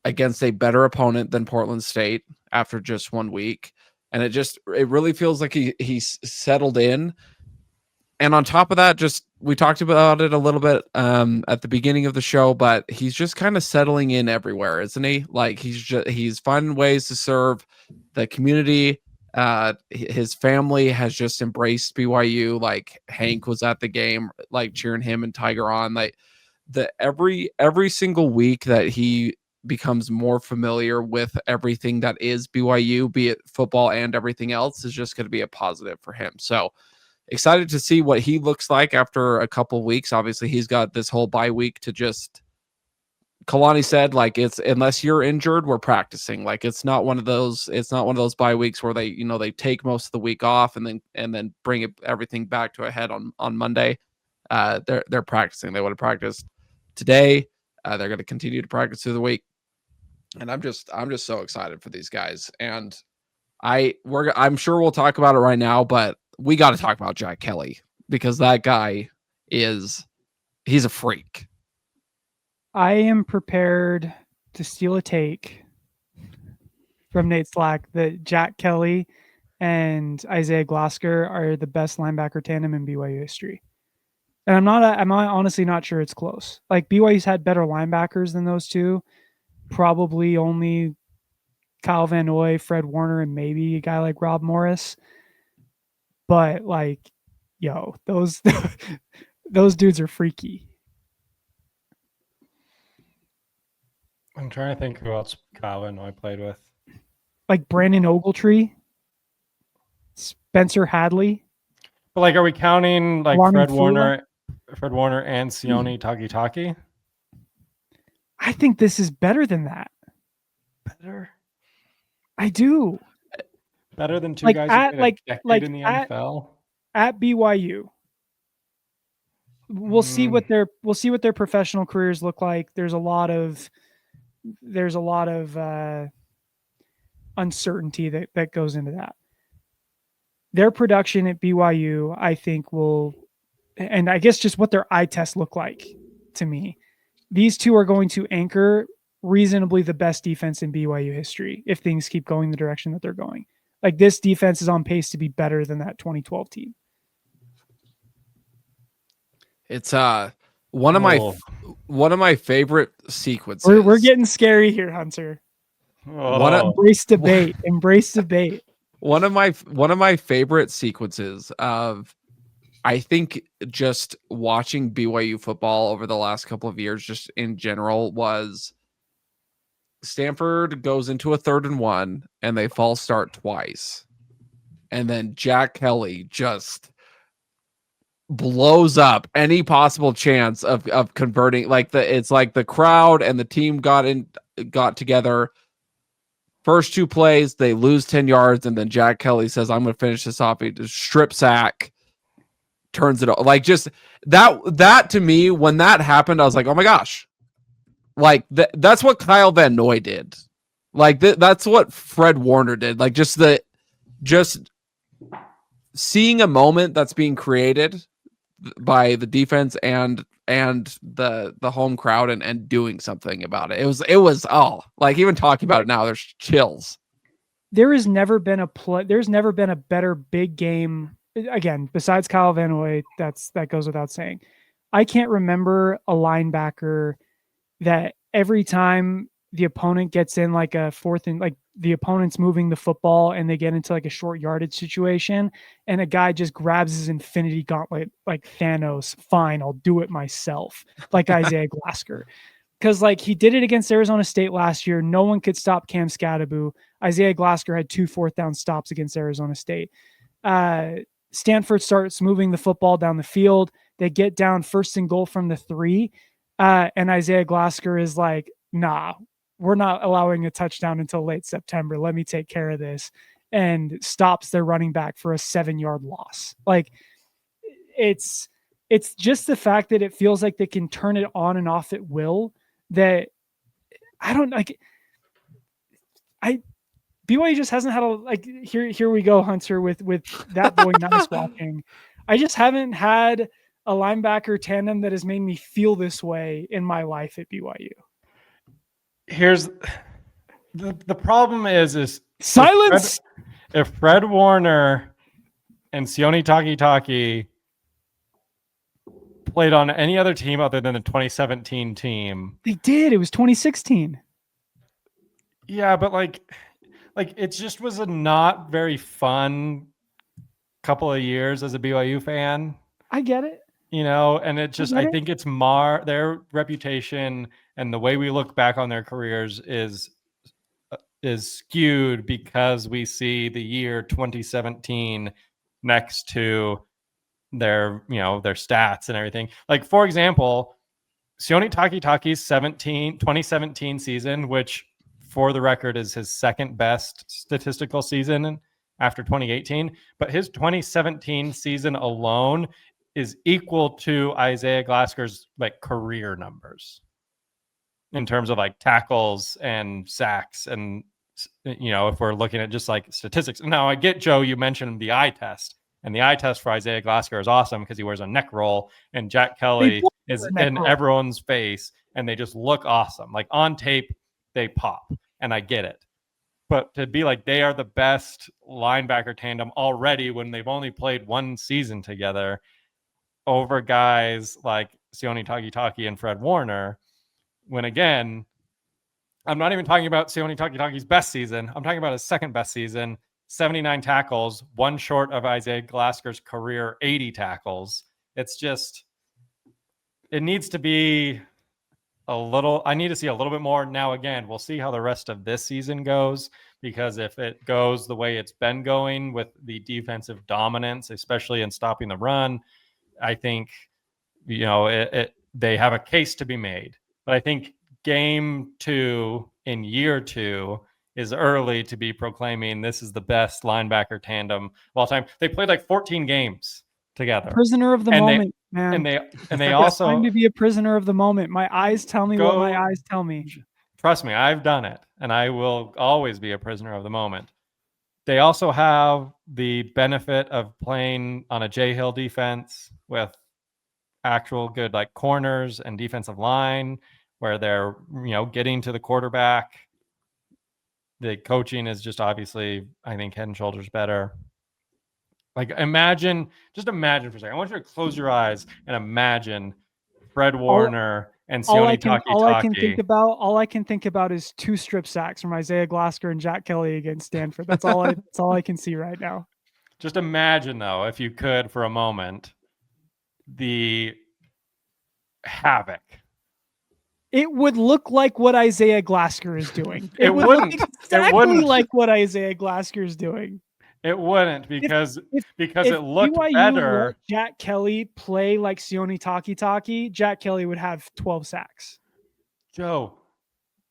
against a better opponent than Portland State after just 1 week. And it really feels like he's settled in. And on top of that, just we talked about it a little bit at the beginning of the show, but he's just kind of settling in everywhere, isn't he? Like he's finding ways to serve the community. His family has just embraced BYU. Like Hank was at the game, like cheering him and Tiger on. Like every single week that he becomes more familiar with everything that is BYU, be it football and everything else, is just going to be a positive for him. So excited to see what he looks like after a couple weeks. Obviously, he's got this whole bye week to just. Kalani said, like, it's unless you're injured, we're practicing. Like, it's not one of those bye weeks where they take most of the week off and then bring everything back to a head on Monday. They're practicing. They would have practiced today. They're going to continue to practice through the week. And I'm just so excited for these guys. And I'm sure we'll talk about it right now, but we got to talk about Jack Kelly because that guy he's a freak. I am prepared to steal a take from Nate Slack that Jack Kelly and Isaiah Glasgow are the best linebacker tandem in BYU history. And I'm honestly not sure it's close. Like BYU's had better linebackers than those two. Probably only Kyle Van Noy, Fred Warner, and maybe a guy like Rob Morris. But like, those those dudes are freaky. I'm trying to think who else Kyle Van Noy played with. Like Brandon Ogletree, Spencer Hadley. But like, are we counting like Fred Warner and Sione Takitaki? I think this is better than that. Better? I do. Better than two guys who played a decade in the NFL? At BYU. We'll see what their professional careers look like. There's a lot of uncertainty that goes into that. Their production at BYU, I think, will, and I guess just what their eye tests look like to me. These two are going to anchor reasonably the best defense in BYU history if things keep going the direction that they're going. Like this defense is on pace to be better than that 2012 team. It's one of my favorite sequences. We're getting scary here, Hunter. Embrace debate. Embrace debate. One of my favorite sequences of, I think, just watching BYU football over the last couple of years, just in general, was Stanford goes into a 3rd and 1 and they false start twice. And then Jack Kelly just blows up any possible chance of converting. It's like the crowd and the team got together. First 2 plays, they lose 10 yards, and then Jack Kelly says, I'm going to finish this off. He just strip sack, turns it off. Like, just that to me, when that happened, I was like, oh my gosh. Like, that's what Kyle Van Noy did. Like, that's what Fred Warner did. Like, just seeing a moment that's being created by the defense and the home crowd and doing something about it. It was like, even talking about it now, there's chills. There's never been a better big game. Again, besides Kyle Van Noy, that goes without saying. I can't remember a linebacker that every time the opponent gets in like a 4th and like the opponent's moving the football and they get into like a short yardage situation and a guy just grabs his infinity gauntlet like Thanos. Fine, I'll do it myself. Like Isaiah Glasgow. Because like he did it against Arizona State last year. No one could stop Cam Scadaboo. Isaiah Glasgow had 2 4th down stops against Arizona State. Stanford starts moving the football down the field. They get down 1st and goal from the 3. And Isaiah Glasgow is like, nah, we're not allowing a touchdown until late September. Let me take care of this. and stops their running back for a 7-yard loss. Like it's just the fact that it feels like they can turn it on and off at will, that I don't like. BYU just hasn't had here we go, Hunter, with that boy nice watching. I just haven't had a linebacker tandem that has made me feel this way in my life at BYU. Here's the problem is silence. If Fred Warner and Sione Takitaki played on any other team other than the 2017 team, they did. It was 2016. Yeah, but like it just was a not very fun couple of years as a BYU fan. I get it. And it just, I think it's their reputation and the way we look back on their careers is skewed because we see the year 2017 next to their stats and everything. Like, for example, Sione Takitaki's 2017 season, which for the record is his second best statistical season after 2018, but his 2017 season alone is equal to Isaiah Glasker's career numbers in terms of tackles and sacks. And if we're looking at just statistics. Now I get, Joe, you mentioned the eye test, and the eye test for Isaiah Glasker is awesome because he wears a neck roll and Jack Kelly is in everyone's face and they just look awesome. Like on tape, they pop, and I get it. But to be they are the best linebacker tandem already when they've only played one season together over guys like Sione Takitaki and Fred Warner, when again, I'm not even talking about Sione Takitaki's best season. I'm talking about his second best season, 79 tackles, one short of Isaiah Glasker's career 80 tackles. It's just, it needs to be I need to see a little bit more. Now, again, we'll see how the rest of this season goes, because if it goes the way it's been going with the defensive dominance, especially in stopping the run, I think, they have a case to be made. But I think game 2 in year 2 is early to be proclaiming this is the best linebacker tandem of all time. They played 14 games together. Prisoner of the moment, man. And they also time to be a prisoner of the moment. My eyes tell me what my eyes tell me. Trust me, I've done it, and I will always be a prisoner of the moment. They also have the benefit of playing on a J Hill defense with actual good corners and defensive line where they're getting to the quarterback. The coaching is just obviously, I think, head and shoulders better. Imagine for a second. I want you to close your eyes and imagine Fred Warner and Sione Takitaki. All I can think about is 2 strip sacks from Isaiah Glasker and Jack Kelly against Stanford. That's all I can see right now. Just imagine, though, if you could for a moment, the havoc. It would look like what Isaiah Glasker is doing. It would look exactly like what Isaiah Glasker is doing. It wouldn't, because it looked BYU better. Jack Kelly play like Sione Takitaki, Jack Kelly would have 12 sacks. Joe,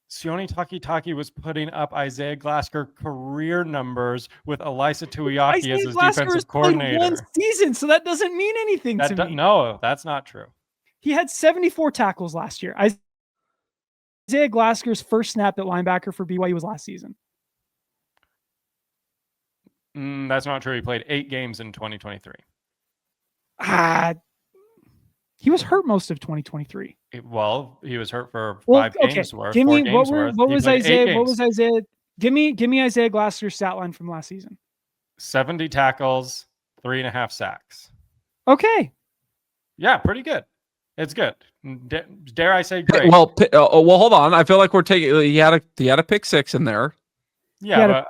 Sione Takitaki was putting up Isaiah Glasker career numbers with Elisa Tuiaki as his defensive coordinator. One season, so that doesn't mean anything to me. No, that's not true. He had 74 tackles last year. Isaiah Glasker's first snap at linebacker for BYU was last season. That's not true. He played 8 games in 2023. He was hurt most of 2023. He was hurt for 5 games worth. Give me what was Isaiah? What was Isaiah? Give me Isaiah Glasker's stat line from last season. 70 tackles, 3.5 sacks. Okay. Yeah, pretty good. It's good. Dare I say great? Well, hold on. I feel like we're taking. He had a pick 6 in there. Yeah,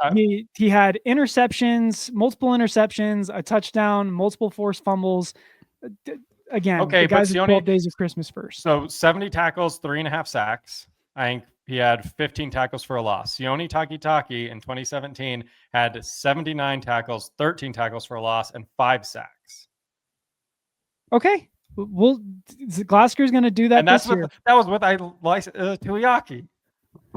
he had interceptions, multiple interceptions, a touchdown, multiple forced fumbles. Again, okay, the guys but 12 days of Christmas first. So 70 tackles, 3.5 sacks. I think he had 15 tackles for a loss. Sione Takitaki in 2017 had 79 tackles, 13 tackles for a loss, and 5 sacks. Okay. Well, Glasker's going to do that. And that was with Tuiaki.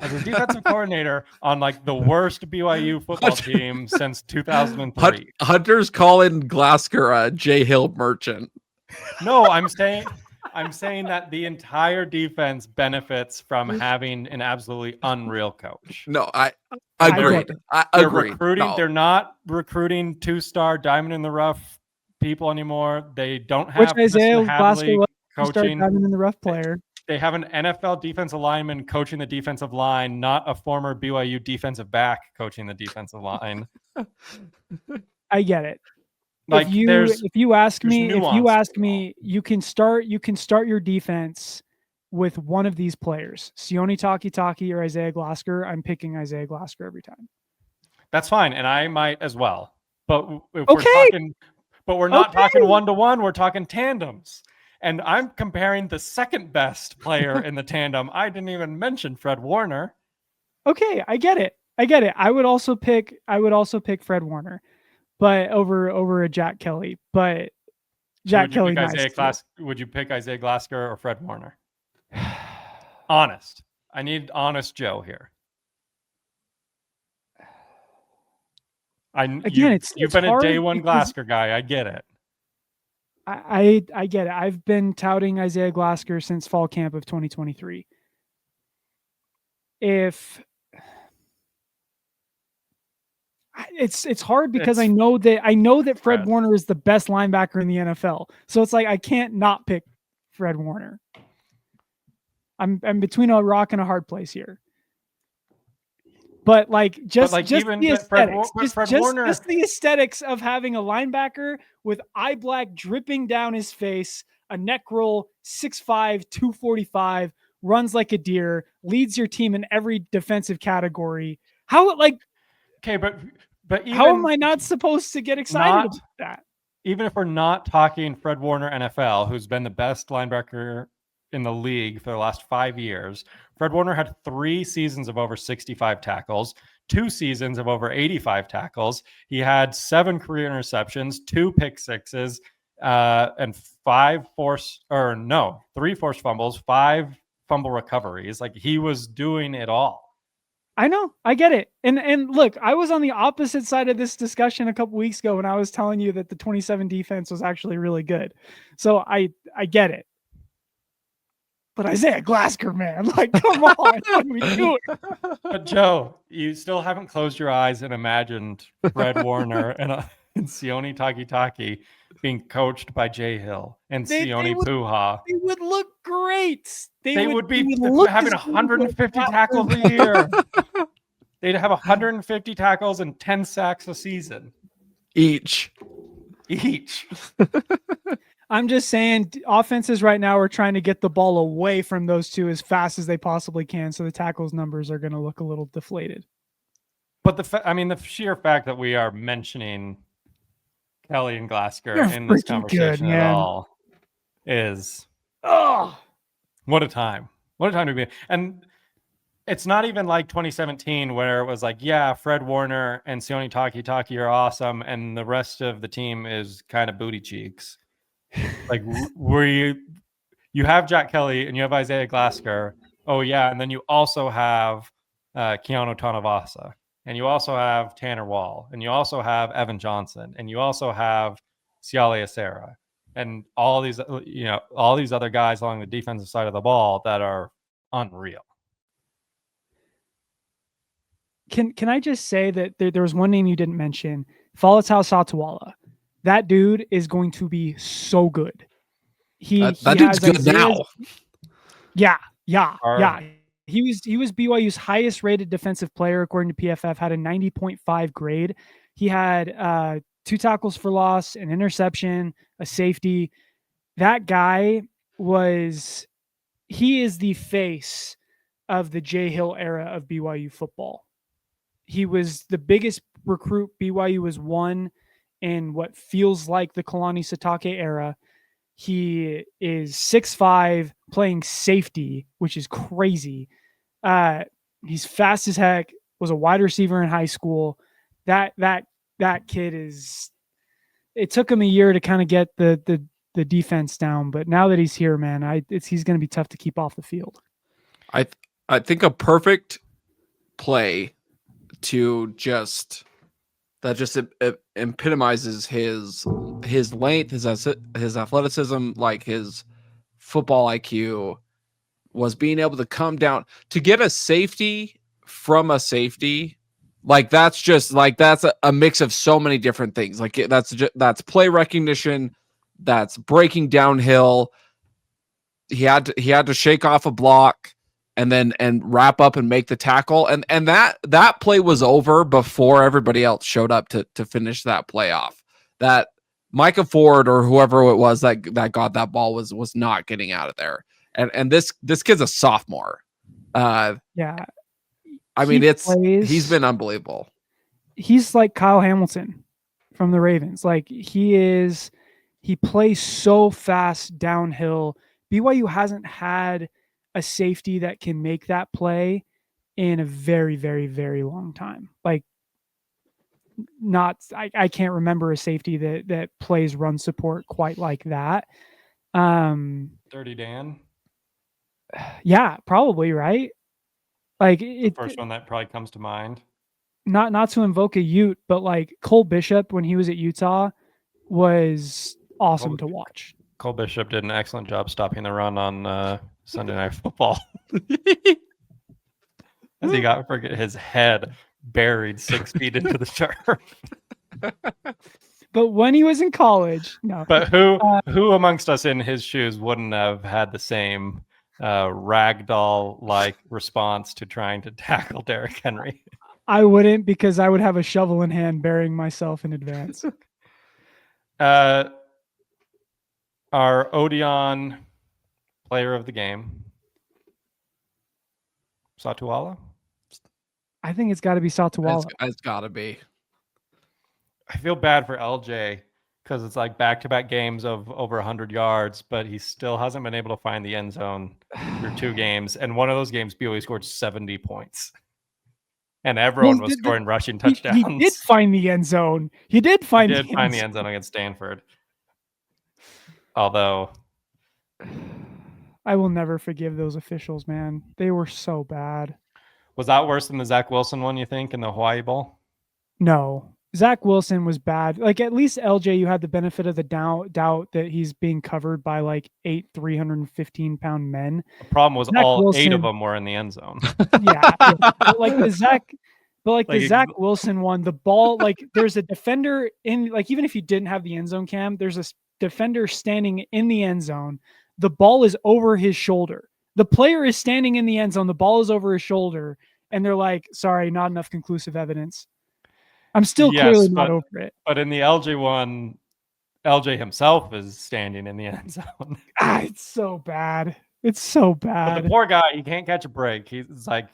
as a defensive coordinator on like the worst BYU football team since 2003. Hunter's calling Glasgow a J Hill merchant. No, I'm saying that the entire defense benefits from having an absolutely unreal coach. No, I And agreed. They're agreed. recruiting. No. They're not recruiting 2-star diamond in the rough people anymore. They don't Which have Isaiah Mr. Hadley Glasgow start coaching. diamond in the rough player. They have an NFL defensive lineman coaching the defensive line, not a former BYU defensive back coaching the defensive line. I get it. Like if you ask me, you can start your defense with one of these players, Sione Takitaki or Isaiah Glasgow. I'm picking Isaiah Glasgow every time. That's fine, and I might as well. But if we're not talking 1-to-1, we're talking tandems. And I'm comparing the second best player in the tandem. I didn't even mention Fred Warner. Okay, I get it. I would also pick Fred Warner, but over a Jack Kelly. But Jack Kelly, would you pick Isaiah Glasgow or Fred Warner? Honest. I need honest Joe here. You've been a day one Glasgow guy. I get it. I get it. I've been touting Isaiah Glasgow since fall camp of 2023. It's hard because I know that Fred Warner is the best linebacker in the NFL. So it's like I can't not pick Fred Warner. I'm between a rock and a hard place here. But just the aesthetics of having a linebacker with eye black dripping down his face, a neck roll, 6'5", 245, runs like a deer, leads your team in every defensive category. How even, how am I not supposed to get excited about that? Even if we're not talking Fred Warner NFL, who's been the best linebacker in the league for the last 5 years, Fred Warner had 3 seasons of over 65 tackles, 2 seasons of over 85 tackles. He had 7 career interceptions, 2 pick sixes, and 3 forced fumbles, 5 fumble recoveries. Like, he was doing it all. I know, I get it. And look, I was on the opposite side of this discussion a couple weeks ago when I was telling you that the 27 defense was actually really good. So I get it. But Isaiah Glasgow, man, come on, what are we doing? But Joe, you still haven't closed your eyes and imagined Fred Warner and Sione Takitaki being coached by Jay Hill and Sione Puha. They would look great. They would be having 150 tackles a year. They'd have 150 tackles and 10 sacks a season. Each. I'm just saying, offenses right now are trying to get the ball away from those two as fast as they possibly can, so the tackles numbers are going to look a little deflated. But the sheer fact that we are mentioning Kelly and Glasgow in this conversation at all is what a time! What a time to be! And it's not even like 2017 where it was like, yeah, Fred Warner and Sione Takitaki are awesome, and the rest of the team is kind of booty cheeks. Like, you have Jack Kelly and you have Isaiah Glasgow. Oh yeah, and then you also have Keanu Tanavasa, and you also have Tanner Wall, and you also have Evan Johnson, and you also have Siale Acera, and all these other guys along the defensive side of the ball that are unreal. Can I just say that there was one name you didn't mention, Faletau Satawala. That dude is going to be so good. That dude's good now. Yeah. He was BYU's highest rated defensive player according to PFF. Had a 90.5 grade. He had 2 tackles for loss, an interception, a safety. That guy he is the face of the Jay Hill era of BYU football. He was the biggest recruit BYU has won in what feels like the Kalani Sitake era. He is 6'5", playing safety, which is crazy. He's fast as heck, was a wide receiver in high school. That kid is, it took him a year to kind of get the defense down, but now that he's here, man, he's going to be tough to keep off the field. I I think a perfect play to just epitomizes his length, his athleticism, like his football IQ, was being able to come down to get a safety from a safety. Like that's a mix of so many different things. Like that's play recognition, that's breaking downhill. He had to shake off a block and wrap up and make the tackle. And that play was over before everybody else showed up to finish that play off. That Micah Ford or whoever it was that got that ball was not getting out of there. And this kid's a sophomore. Yeah. I mean, he's been unbelievable. He's like Kyle Hamilton from the Ravens. Like he plays so fast downhill. BYU hasn't had a safety that can make that play in a very, very, very long time. Like I can't remember a safety that plays run support quite like that. Dirty Dan. Yeah, probably, right? Like the first one that probably comes to mind. Not to invoke a Ute, but like Cole Bishop when he was at Utah was awesome to watch. Cole Bishop did an excellent job stopping the run on Sunday Night Football. As he got his head buried 6 feet into the turf. But when he was in college, no. But who amongst us in his shoes wouldn't have had the same ragdoll-like response to trying to tackle Derrick Henry? I wouldn't, because I would have a shovel in hand burying myself in advance. Our Odeon player of the game, Satuala? I think it's got to be Satuala. It's got to be. I feel bad for LJ because it's like back-to-back games of over 100 yards, but he still hasn't been able to find the end zone through 2 games. And one of those games, BYU scored 70 points. And everyone was scoring rushing touchdowns. He did find the end zone. He did find the end zone against Stanford. Although I will never forgive those officials, man. They were so bad. Was that worse than the Zach Wilson one, you think, in the Hawaii Bowl? No. Zach Wilson was bad. Like, at least LJ, you had the benefit of the doubt that he's being covered by like 8 315-pound men. The problem was Zach all Wilson, 8 of them were in the end zone. Yeah. But like the Zach Wilson one, the ball, like there's a defender in, like, even if you didn't have the end zone cam, there's a defender standing in the end zone. The ball is over his shoulder. The player is standing in the end zone. The ball is over his shoulder. And they're like, sorry, not enough conclusive evidence. I'm still clearly not over it. But in the LJ one, LJ himself is standing in the end zone. It's so bad. It's so bad. But the poor guy, he can't catch a break. He's like,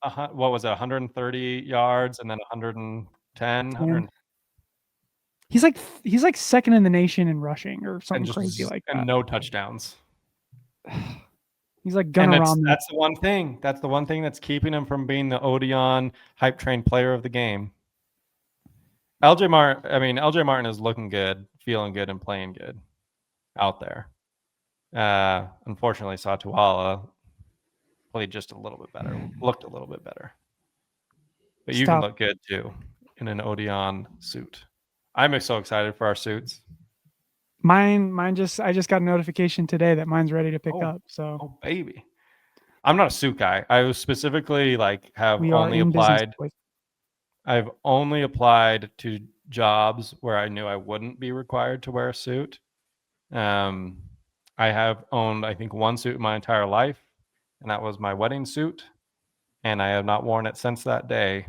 what was it, 130 yards and then 110? 100. He's like second in the nation in rushing or something crazy like that. And no touchdowns. He's like Gunnar Romney. That's the one thing. That's the one thing that's keeping him from being the Odeon hype train player of the game. LJ Martin is looking good, feeling good, and playing good out there. Unfortunately, Satuala played just a little bit better, looked a little bit better. But you can look good too in an Odeon suit. I'm so excited for our suits. I just got a notification today that mine's ready to pick up. So, oh baby, I'm not a suit guy. I was specifically I've only applied to jobs where I knew I wouldn't be required to wear a suit. I have owned, I think, one suit in my entire life, and that was my wedding suit. And I have not worn it since that day.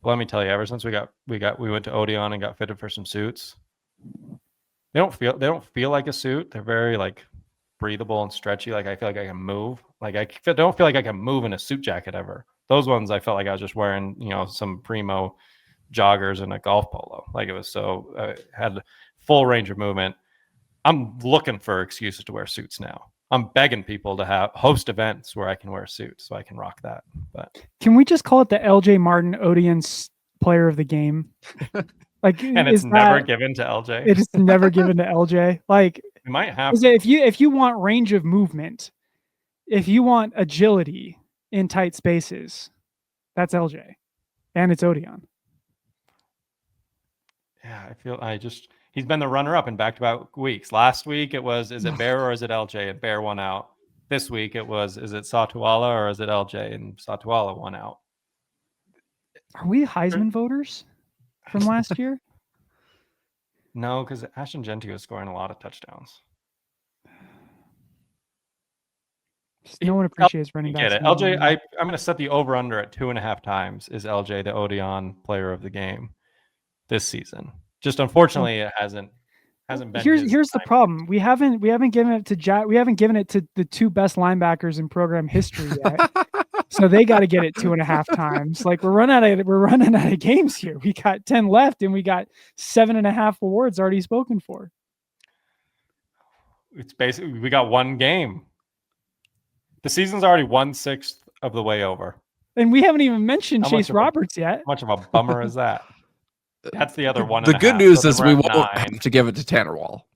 But let me tell you, ever since we went to Odeon and got fitted for some suits, they don't feel like a suit. They're very like breathable and stretchy. Like I feel like I can move. Like I don't feel like I can move in a suit jacket ever. Those ones, I felt like I was just wearing, some primo joggers and a golf polo. Like it was so had full range of movement. I'm looking for excuses to wear suits now. I'm begging people to host events where I can wear a suit so I can rock that. But can we just call it the LJ Martin Odeon player of the game? Like, and it's never given to LJ. It is never given to LJ. Like, we might have. If you want range of movement, if you want agility in tight spaces, that's LJ, and it's Odion. Yeah, he's been the runner-up in back-to-back weeks. Last week it was, is it Bear or is it LJ? And Bear won out. This week it was, is it Satuala or is it LJ? And Satuala won out. Are we Heisman voters from last year? No, because Ashton Genty was scoring a lot of touchdowns. No one appreciates running backs. Get it. LJ, I'm going to set the over-under at 2.5 times. Is LJ the Odion player of the game this season? Just unfortunately, it hasn't been. Here's the problem. We haven't given it to we haven't given it to the two best linebackers in program history yet. So they got to get it 2.5 times. Like we're running out of games here. We got 10 left, and we got 7.5 awards already spoken for. It's basically we got one game. The season's already 1/6 of the way over, and we haven't even mentioned Chase Roberts yet. How much of a bummer is that? That's the other one. The good news is we won't have to give it to Tanner Wall.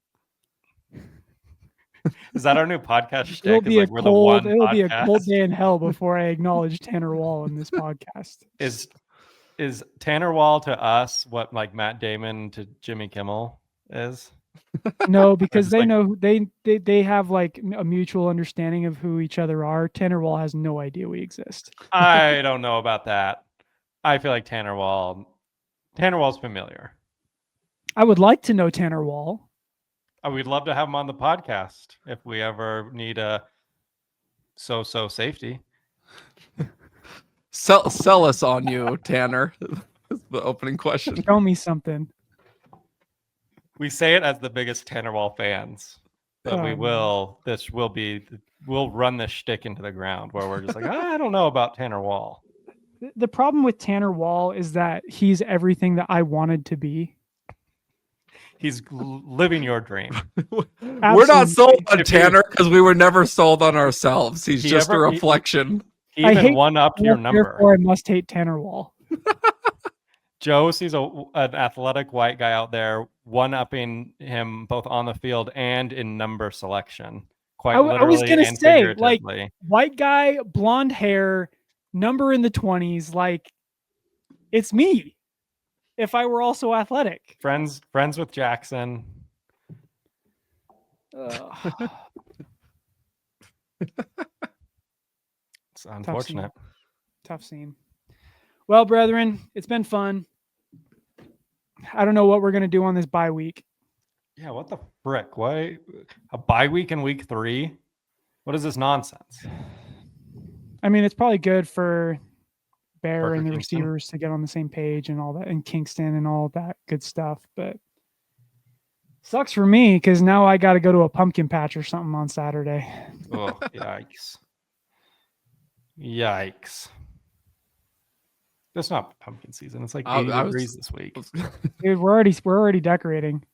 Is that our new podcast shtick? It'll be a cold day in hell before I acknowledge Tanner Wall in this podcast. Is Tanner Wall to us what like Matt Damon to Jimmy Kimmel is? No, because they know they have like a mutual understanding of who each other are. Tanner Wall has no idea we exist. I don't know about that. I feel like Tanner Wall's familiar. I would like to know Tanner Wall. We'd love to have him on the podcast if we ever need a so safety. Sell us on you, Tanner. That's the opening question. Show me something. We say it as the biggest Tanner Wall fans, but we'll run this shtick into the ground where we're just like, I don't know about Tanner Wall. The problem with Tanner Wall is that he's everything that I wanted to be. He's living your dream. We're not sold on Tanner because we were never sold on ourselves. He's just a reflection. He even one-upped your number. Therefore, I must hate Tanner Wall. Joe sees an athletic white guy out there one-upping him both on the field and in number selection. Quite literally. I was going to say, like, white guy, blonde hair, number in the 20s. Like, it's me. If I were also athletic. Friends with Jackson. It's unfortunate. Tough scene. Well, brethren, it's been fun. I don't know what we're going to do on this bye week. Yeah, what the frick? Why a bye week in week 3? What is this nonsense? I mean, it's probably good for Bear and the receivers to get on the same page and all that, and Kingston and all that good stuff. But sucks for me because now I got to go to a pumpkin patch or something on Saturday. Oh, yikes. Yikes. It's not pumpkin season. It's like 80 degrees this week. Dude, we're already decorating.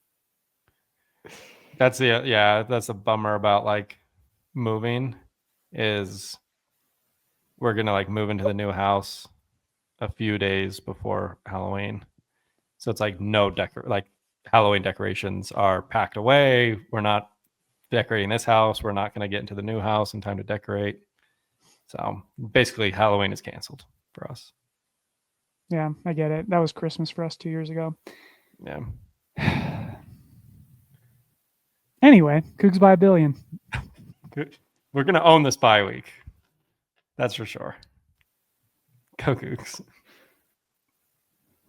That's a bummer about like moving is we're gonna like move into the new house a few days before Halloween. So it's like Halloween decorations are packed away. We're not decorating this house. We're not gonna get into the new house in time to decorate. So basically Halloween is canceled for us. Yeah, I get it. That was Christmas for us 2 years ago. Yeah. Anyway, Cougs by a billion. We're going to own this bye week. That's for sure. Go Cougs.